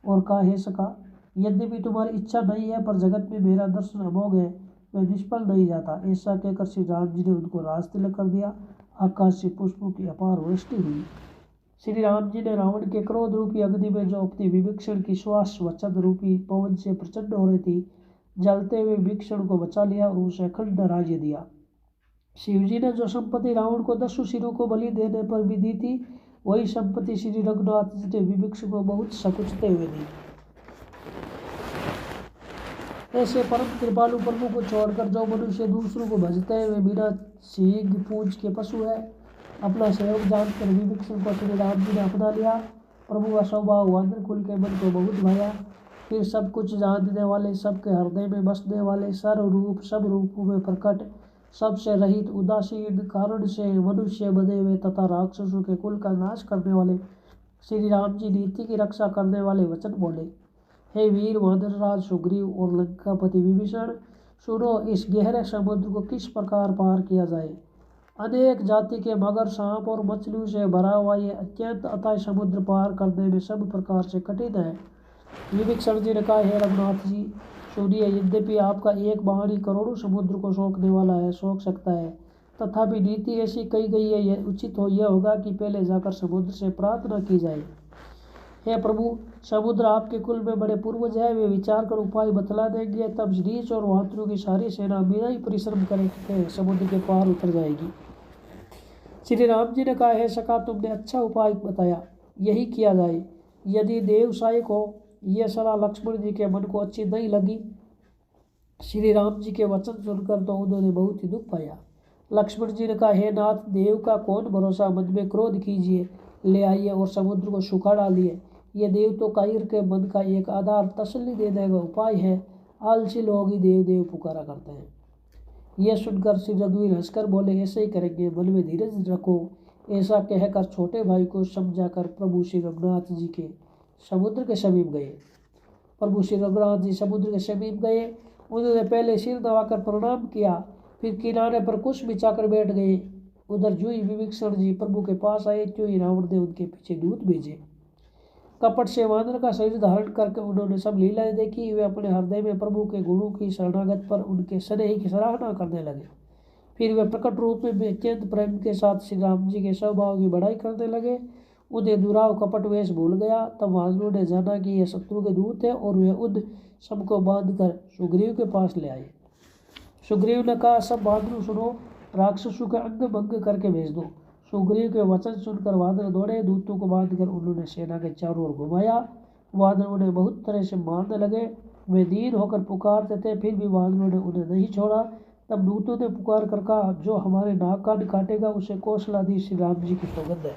और कहा, हे सखा, यद्यपि तुम्हारी इच्छा नहीं है, पर जगत में मेरा दर्शन अमोघ है, मैं निष्फल नहीं जाता। ऐसा कहकर श्री राम जी ने उनको राज तिलक कर दिया। आकाश से पुष्पों की अपार वृष्टि हुई। श्री राम जी ने रावण के क्रोध रूपी अग्नि में, जो अपनी विभीषण की श्वास वचन रूपी पवन से प्रचंड हो रही थी, जलते हुए विभीषण को बचा लिया और उसे अखंड राज्य दिया। शिव जी ने जो संपत्ति रावण को 10 सिरों को बलि देने पर भी दी थी, वही संपत्ति श्री रघुनाथ जी ने विभीषण को बहुत सकुचते हुए दी। ऐसे परम कृपालु प्रभु को छोड़कर जो मनुष्य दूसरों को भजते हैं, वे बिना सींग पूंछ के पशु है। अपना सेवक जानकर विभीषण को श्री राम जी ने अपना लिया। प्रभु का स्वभाव वानर कुल के मन को बहुत भाया। फिर सब कुछ जानने वाले, सबके हृदय में बसने वाले, सर्वरूप सब रूपों में प्रकट, सबसे रहित, उदासीन, कारण से मनुष्य बने हुए तथा राक्षसों के कुल का नाश करने वाले श्री राम जी नीति की रक्षा करने वाले वचन बोले। हे वीर वानरराज सुग्रीव और लंकापति विभीषण, सुनो, इस गहरे समुद्र को किस प्रकार पार किया जाए। अनेक जाति के मगर, सांप और मछलियों से भरा हुआ ये अत्यंत अथाह समुद्र पार करने में सब प्रकार से कठिन है। विभीषण जी ने कहा, हे रघुनाथ जी, सुनिए, यद्यपि आपका एक वाहन ही करोड़ों समुद्र को सोखने वाला है, सोख सकता है, तथापि नीति ऐसी कही गई है, यह उचित यह होगा कि पहले जाकर समुद्र से प्रार्थना की जाए। हे प्रभु, समुद्र आपके कुल में बड़े पूर्वज है, वे विचार कर उपाय बतला देंगे। तब रीछ और वाहतुओं की सारी सेना बिना ही परिश्रम करे समुद्र के पार उतर जाएगी। श्री राम जी ने कहा, हे सखा, तुमने अच्छा उपाय बताया, यही किया जाए। यदि देव सहायक हो। यह सलाह लक्ष्मण जी के मन को अच्छी नहीं लगी। श्री राम जी के वचन सुनकर तो उन्होंने बहुत ही दुख पाया। लक्ष्मण जी ने कहा, हे नाथ, देव का कौन भरोसा, मन में क्रोध कीजिए, ले आइए और समुद्र को सूखा डालिए। यह देव तो कायर के मन का एक आधार तसल्ली देने का उपाय है। आलसी लोग ही देव देव पुकारा करते हैं। यह सुनकर श्री रघुवीर हंसकर बोले, ऐसे ही करेंगे, मन में धीरज रखो। ऐसा कहकर छोटे भाई को समझाकर प्रभु श्री रघुनाथ जी के समुद्र के समीप गए। प्रभु श्री रघुनाथ जी समुद्र के समीप गए। उन्होंने पहले सिर दबाकर प्रणाम किया, फिर किनारे पर कुछ बिछाकर बैठ गए। उधर जो ही विभीषण जी प्रभु के पास आए, त्यों ही रावण ने उनके पीछे दूत भेजे। कपट से वानर का शरीर धारण करके उन्होंने सब लीलाएं देखी। वे अपने हृदय में प्रभु के गुणों की शरणागत पर उनके स्नेह की सराहना करने लगे। फिर वे प्रकट रूप में अत्यंत प्रेम के साथ श्री राम जी के स्वभाव की बढ़ाई करने लगे। उन्हें दुराव कपट वेश भूल गया। तब वानरों ने जाना कि यह शत्रु के दूत है और वे उन सबको बांधकर सुग्रीव के पास ले आए। सुग्रीव ने कहा, सब वानरों सुनो, राक्षसों के अंग भंग करके भेज दो। सुग्रीव के वचन सुनकर वानर दौड़े। दूतों को बांधकर उन्होंने सेना के चारों ओर घुमाया। वानरों उन्हें बहुत तरह से मारने लगे। वे दीन होकर पुकारते थे, फिर भी वानरों ने उन्हें नहीं छोड़ा। तब दूतों ने पुकार कर कहा, जो हमारे नाक कान काटेगा उसे कौशलाधीश श्री राम जी की सौगंध है।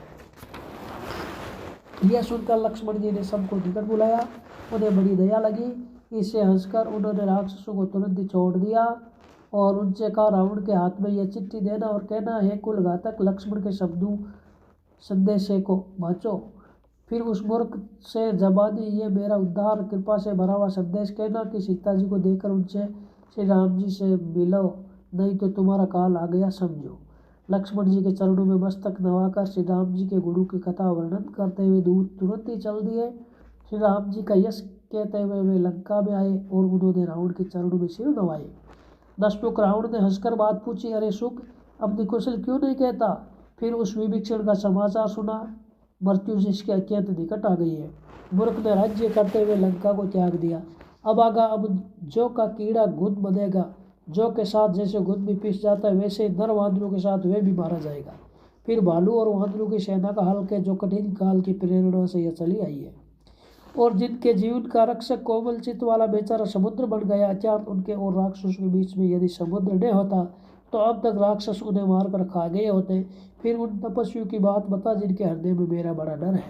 यह सुनकर लक्ष्मण जी ने सबको निकट बुलाया। उन्हें बड़ी दया लगी। इससे हंसकर उन्होंने राक्षसों को तुरंत ही छोड़ दिया और उनसे कहा, रावण के हाथ में यह चिट्ठी देना और कहना है, कुल घातक लक्ष्मण के शब्दों संदेशे को बाँचो। फिर उस मूर्ख से जबानी ये मेरा उद्धार कृपा से भरा हुआ संदेश कहना कि सीता जी को देकर उनसे श्री राम जी से मिलो, नहीं तो तुम्हारा काल आ गया समझो। लक्ष्मण जी के चरणों में मस्तक नवाकर श्री राम जी के गुणों की कथा वर्णन करते हुए दूत तुरंत ही चल दिए। श्री राम जी का यश कहते हुए वे लंका में आए और उन्होंने रावण के चरणों में सिर नवाए। दशमुख रावण ने हंसकर बात पूछी, अरे सुख, अपनी कुशल क्यों नहीं कहता? फिर उस विभीषण का समाचार सुना, मृत्यु जिसके अत्यंत निकट आ गई है। मूर्ख ने राज्य करते हुए लंका को त्याग दिया। अब जो का कीड़ा गुद बनेगा, जो के साथ जैसे गुद भी पिस जाता है, वैसे नर वानरों के साथ वह भी मारा जाएगा। फिर भालू और वानरों की सेना का हल्के जो कठिन काल की प्रेरणा से यह चली आई है और जिनके जीवन का रक्षक कोमल चित्त वाला बेचारा समुद्र बन गया। अचानक उनके और राक्षसों के बीच में यदि समुद्र न होता तो अब तक राक्षस उन्हें मारकर खा गए होते। फिर उन तपस्वियों की बात बता जिनके हृदय में मेरा बड़ा डर है।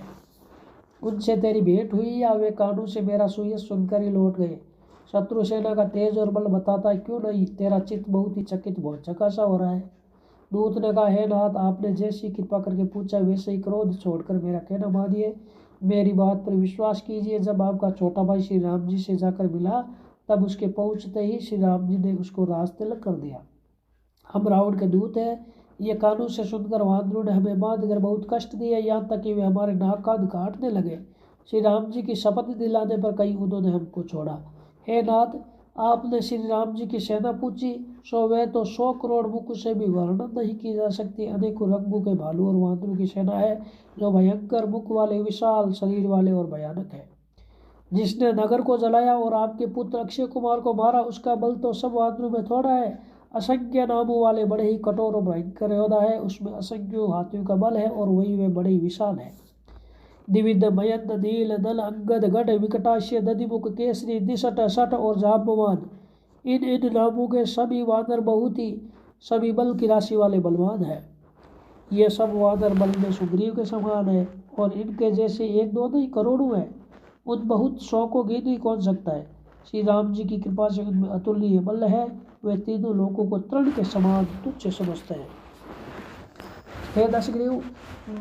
उनसे तेरी भेंट हुई या वे कानों से मेरा सुयश सुनकर ही लौट गए? शत्रु सेना का तेज और बल बताता क्यों नहीं? तेरा चित्त बहुत ही चकित भौचक्का सा हो रहा है। दूत ने कहा, हे नाथ, आपने जैसी कृपा करके पूछा वैसे ही क्रोध छोड़कर मेरा कहना मानिए, मेरी बात पर विश्वास कीजिए। जब आपका छोटा भाई श्री राम जी से जाकर मिला, तब उसके पहुंचते ही श्री राम जी ने उसको राज तिलक कर दिया। हम रावण के दूत हैं। ये कानून से सुनकर वानरों ने हमें बांधकर बहुत कष्ट दिए, यहाँ तक कि वे हमारे नाक कान काटने लगे। श्री राम जी की शपथ दिलाने पर कहीं उन्होंने हमको छोड़ा। हे नाथ, आपने श्री राम जी की सेना पूछी, सो वह तो 100 करोड़ मुख से भी वर्णन नहीं की जा सकती। अनेकों रंगों के भालू और वानरों की सेना है, जो भयंकर मुख वाले, विशाल शरीर वाले और भयानक है। जिसने नगर को जलाया और आपके पुत्र अक्षय कुमार को मारा, उसका बल तो सब वानरों में थोड़ा है। असंख्य नामों वाले बड़े ही कठोर और भयंकर योद्धा है, उसमें असंख्यों हाथियों का बल है और वही वे बड़े ही विशाल है। दिविद, मयंद, नील, नल, अंगद, गढ़, विकटाश्य, दधिमुख, केसरी, निषट, सठ और जाम्बवान, इन नामों के सभी वानर बहुत ही सभी बल की राशि वाले बलवान है। ये सब वानर बल में सुग्रीव के समान है और इनके जैसे एक दो नहीं करोड़ों हैं। उन बहुत 100 को गिन ही कौन सकता है। श्री राम जी की कृपा से उनमें अतुलनीय बल है। वे तीनों लोगों को तृण के समान तुच्छ समझते हैं। हे दशग्रीव,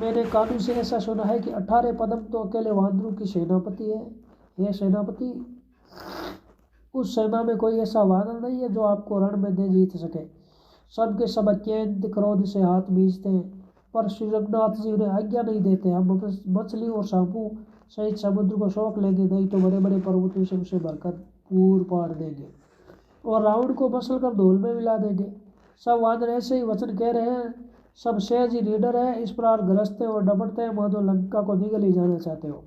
मैंने कानून से ऐसा सुना है कि 18 पदम तो अकेले वानरों की सेनापति है। हे सेनापति, उस सेना में कोई ऐसा वानर नहीं है जो आपको रण में न जीत सके। सबके सब अत्यंत क्रोध से हाथ बींचते हैं, पर श्री रघुनाथ जी उन्हें आज्ञा नहीं देते। हम मछली और सांपों सहित समुद्र को सोख लेंगे, नहीं तो बड़े बड़े पर्वतों से उसे भरकर पूर पाड़ देंगे और रावण को मसल कर धूल में मिला देंगे। सब वानर ऐसे ही वचन कह रहे हैं, सब सहज ही लीडर है, इस प्रकार गरजते और डबड़ते हैं मानो लंका को निगल ही जाना चाहते हो।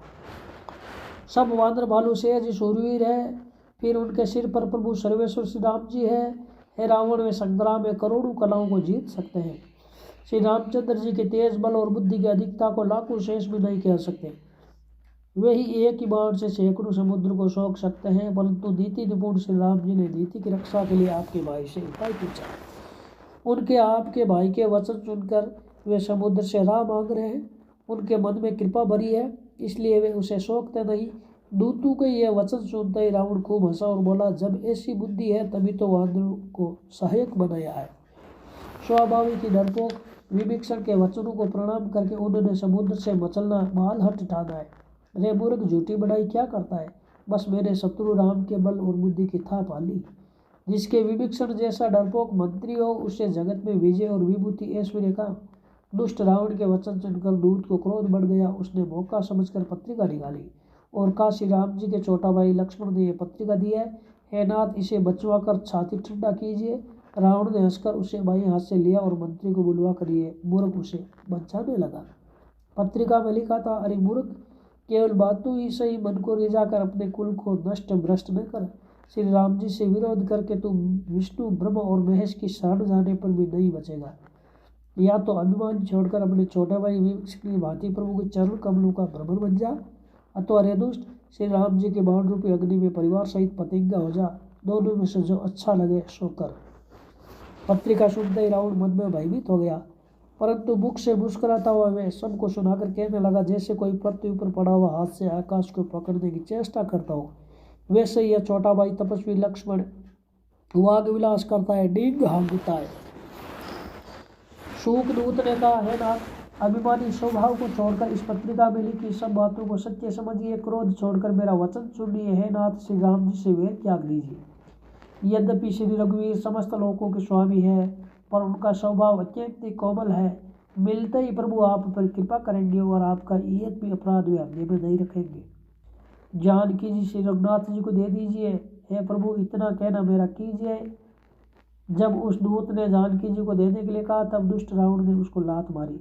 सब वानर भालू सहज ही शूरवीर है, फिर उनके सिर पर प्रभु सर्वेश्वर श्री राम जी है। हे रावण, वे संग्राम में करोड़ों कलाओं को जीत सकते हैं। श्री रामचंद्र जी के तेज बल और बुद्धि की अधिकता को लाखों शेष भी नहीं कह सकते। वे ही एक ही बाण से सैकड़ों समुद्र को सोख सकते हैं, परंतु नीति निपुण श्री राम जी ने नीति की रक्षा के लिए आपके भाई से उपाय पूछा। उनके आपके भाई के वचन सुनकर वे समुद्र से राह मांग रहे हैं। उनके मन में कृपा भरी है, इसलिए वे उसे सोखते नहीं। दूतों के यह वचन सुनते ही रावण खूब हंसा और बोला, जब ऐसी बुद्धि है तभी तो वानरों को सहायक बनाया है। स्वाभाविक ही डरपोक विभीषण के वचनों को प्रणाम करके उन्होंने समुद्र से मचलना माल हट ठाना है। रे मूर्ख, झूठी बढ़ाई क्या करता है? बस मेरे शत्रु राम के बल और बुद्धि की था पाली। जिसके विभीषण जैसा डरपोक मंत्री हो, उससे जगत में विजय और विभूति ऐश्वर्य का। दुष्ट रावण के वचन सुनकर दूत को क्रोध बढ़ गया। उसने मौका समझकर पत्रिका निकाली और कहा, श्री राम जी के छोटा भाई लक्ष्मण ने यह पत्रिका दी है। हे नाथ, इसे बचवा कर छाती ठंडा कीजिए। रावण ने हंसकर उसे बाएं हाथ से लिया और मंत्री को बुलवा कर ये मूर्ख उसे बचाने लगा। पत्रिका में लिखा था, अरे मूर्ख, केवल बातों ही सही मन को रिझा कर अपने कुल को नष्ट भ्रष्ट न कर। श्री राम जी से विरोध करके तुम विष्णु ब्रह्म और महेश की शरण जाने पर भी नहीं बचेगा। या तो अभिमान छोड़कर अपने छोटे भाई विभीषण की भांति प्रभु के चरण कमलों का भ्रमण बन जा, अथवा रे दुष्ट, श्री राम जी के बाण रूपी अग्नि में परिवार सहित पतंगा हो जा। दोनों में से जो अच्छा लगे सो कर। पत्रिका सुनते ही रावण मन में भयभीत हो गया, परंतु मुख से मुस्कुराता हुआ वह सबको सुनाकर कहने लगा, जैसे कोई पृथ्वी पर पड़ा हुआ हाथ से आकाश को पकड़ने की चेष्टा करता हो, वैसे यह छोटा भाई तपस्वी लक्ष्मण वाग विलास करता है, डींग हाँकता है। सूकदूत ने कहा, है नाथ, अभिमानी स्वभाव को छोड़कर इस पत्रिका में लिखी सब बातों को सत्य समझिए। क्रोध छोड़कर मेरा वचन सुनिए। है नाथ, श्री राम जी से वेद त्याग दीजिए। यद्यपि श्री रघुवीर समस्त लोकों के स्वामी है, पर उनका स्वभाव अत्यंत ही कोमल है। मिलते ही प्रभु आप पर कृपा करेंगे और आपका एक भी अपराध वे हृदय में नहीं रखेंगे। जानकी जी श्री रघुनाथ जी को दे दीजिए। हे प्रभु, इतना कहना मेरा कीजिए। जब उस दूत ने जानकी जी को देने के लिए कहा, तब दुष्ट रावण ने उसको लात मारी।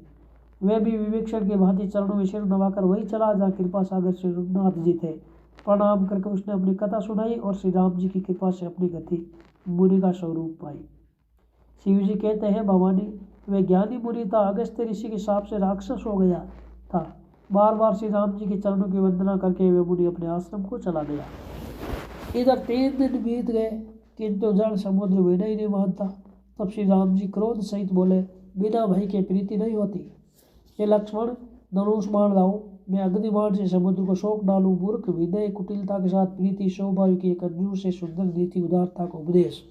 वे भी विभीषण की भांति चरणों में सिर दबाकर वही चला जहाँ कृपा सागर श्री रघुनाथ जी थे। प्रणाम करके उसने अपनी कथा सुनाई और श्री राम जी की कृपा से अपनी गति मुनि का स्वरूप पाई। शिव जी कहते हैं, भवानी, वे ज्ञानी मुनि था, अगस्त्य ऋषि के शाप से राक्षस हो गया था। बार बार श्री राम जी के चरणों की वंदना करके वे मुनि अपने आश्रम को चला गया। इधर 3 दिन बीत गए, किंतु जल समुद्र विनय ही नहीं मानता। तब श्री राम जी क्रोध सहित बोले, बिना भय के प्रीति नहीं होती। ये लक्ष्मण, धनुष बाण लाओ, मैं अग्निबाण से समुद्र को सोख डालूं। मूर्ख, विनय कुटिलता के साथ प्रीति स्वभाव की एक अंजूर से सुंदर नीति उदारता का उपदेश।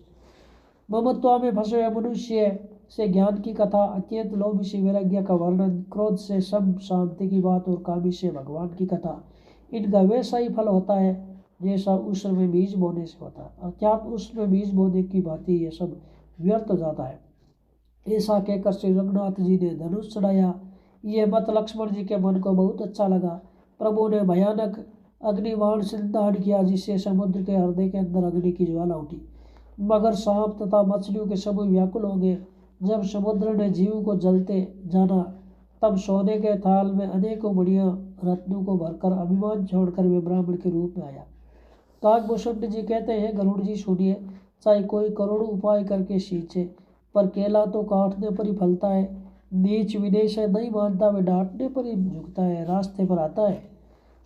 ममत्वा में फंसे हुए मनुष्य से ज्ञान की कथा, अत्यंत लोभी से वैराग्य का वर्णन, क्रोध से सब शांति की बात और कामी से भगवान की कथा, इनका वैसा ही फल होता है जैसा उस समय बीज बोने से होता है, अर्थात उसमें बीज बोने की भांति ये सब व्यर्थ हो जाता है। ऐसा कहकर श्री रघुनाथ जी ने धनुष चढ़ाया। ये मत लक्ष्मण जी के मन को बहुत अच्छा लगा। प्रभु ने भयानक अग्निबाण से दान किया, जिससे समुद्र के हृदय के अंदर अग्नि की ज्वाला उठी। मगर सांप तथा मछलियों के समूह व्याकुल हो गए। जब समुद्र ने जीव को जलते जाना, तब सोने के थाल में अनेकों मणियां रत्नों को भरकर अभिमान छोड़कर वे ब्राह्मण के रूप में आया। काकभूषण जी कहते हैं, गरुड़ जी सुनिए, चाहे कोई करोड़ों उपाय करके सींचे, पर केला तो काटने पर ही फलता है। नीच विनय से नहीं मानता, वे डांटने पर ही झुकता है, रास्ते पर आता है।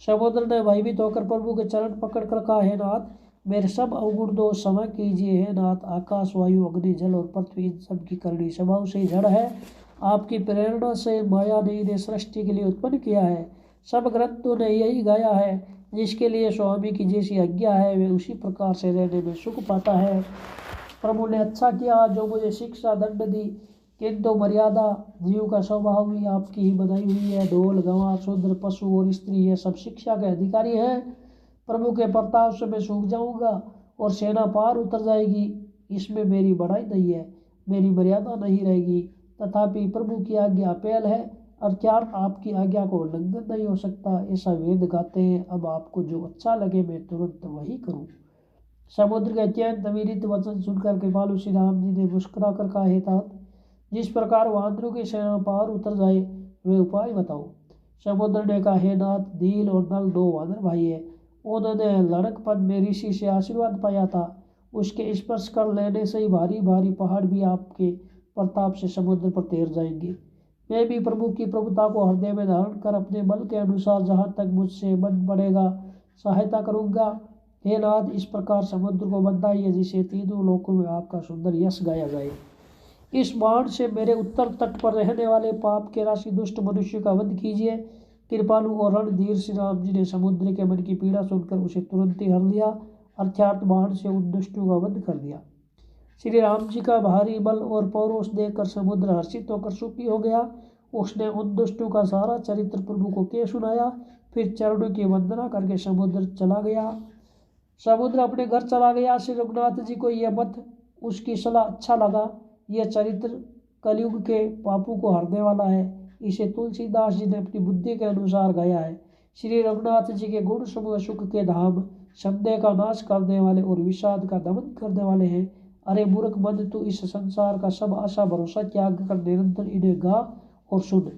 समुद्र ने भयभीत होकर प्रभु के चरण पकड़ कर कहा, है नाथ, मेरे सब अवगुण दोष क्षमा कीजिए। है नाथ, आकाश, वायु, अग्नि, जल और पृथ्वी इन सब की करनी स्वभाव से जड़ है। आपकी प्रेरणा से माया ने सृष्टि के लिए उत्पन्न किया है। सब ग्रंथों ने यही गाया है, जिसके लिए स्वामी की जैसी आज्ञा है वे उसी प्रकार से रहने में सुख पाता है। प्रभु ने अच्छा किया जो मुझे शिक्षा दंड दी, किंतु मर्यादा जीव का स्वभाव भी आपकी ही बनाई हुई है। ढोल, गंवार, शूद्र, पशु और स्त्री ये सब शिक्षा के अधिकारी हैं। प्रभु के प्रताप से मैं सूख जाऊंगा और सेना पार उतर जाएगी। इसमें मेरी बड़ाई नहीं है, मेरी मर्यादा नहीं रहेगी। तथापि प्रभु की आज्ञा पहल है, अर्थात आपकी आज्ञा को उल्लंघन नहीं हो सकता। ऐसा वेद गाते हैं। अब आपको जो अच्छा लगे मैं तुरंत वही करूं। समुद्र के अत्यंत विनीत वचन सुनकर कृपालु श्री राम जी ने मुस्कुरा कर कहा, हे तात, जिस प्रकार वानरों की सेना पार उतर जाए वे उपाय बताओ। समुद्र ने कहा, हे नाथ, नील और नल दो वानर भाई है। उन्होंने लड़कपन में ऋषि से आशीर्वाद पाया था। उसके स्पर्श कर लेने से ही भारी भारी पहाड़ भी आपके प्रताप से समुद्र पर तैर जाएंगे। मैं भी प्रभु की प्रभुता को हृदय में धारण कर अपने बल के अनुसार जहाँ तक मुझसे मन पड़ेगा सहायता करूँगा। हे नाथ, इस प्रकार समुद्र को बंधाइए जिसे तीनों लोकों में आपका सुंदर यश गाया जाए। इस बाण से मेरे उत्तर तट पर रहने वाले पाप के राशि दुष्ट मनुष्य का वध कीजिए। कृपालु और रणधीर श्री राम जी ने समुद्र के मन की पीड़ा सुनकर उसे तुरंत ही हर लिया, अर्थात बाण से उन दुष्टों का वध कर दिया। श्री राम जी का भारी बल और पौरोष देखकर समुद्र हर्षित होकर सुखी हो गया। उसने उन दुष्टों का सारा चरित्र प्रभु को कह सुनाया। फिर चरणों की वंदना करके समुद्र चला गया। समुद्र अपने घर चला गया। श्री रघुनाथ जी को यह मत उसकी सलाह अच्छा लगा। यह चरित्र कलयुग के पापों को हरने वाला है। इसे तुलसीदास जी ने अपनी बुद्धि के अनुसार गाया है। श्री रघुनाथ जी के गुण समूह सुख के धाम, संदेह का नाश करने वाले और विषाद का दमन करने वाले हैं। अरे मूर्ख मन, तू इस संसार का सब आशा भरोसा त्याग कर निरंतर इन्हें गा और सुन।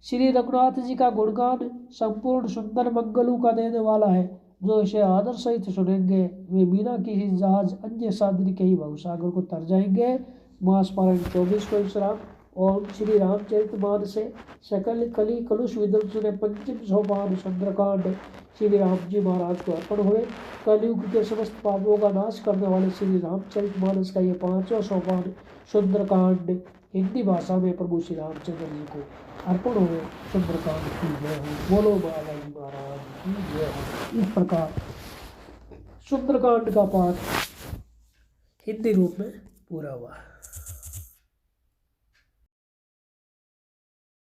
श्री रघुनाथ जी का गुणगान संपूर्ण सुंदर मंगलों का देने वाला है। जो इसे आदर सहित सुनेंगे वे बिना किसी जहाज अन्य साधन के ही भवसागर को तर जाएंगे। मास पारायण 24 को विश्राम। ओम श्री रामचरितमानस से सकल कली कलुष विध्वंस ने पंचम सोपान सुंदरकांड श्री राम जी महाराज को अर्पण हुए। कलयुग के समस्त पापों का नाश करने वाले श्री रामचरितमानस का ये 5वां सोपान सुंदरकांड हिंदी भाषा में प्रभु श्री रामचंद्र जी को अर्पण हुए। सुंदरकांड की जय हो। बोलो बालाजी महाराज की जय हो। इस प्रकार सुंदरकांड का पाठ हिंदी रूप में पूरा हुआ।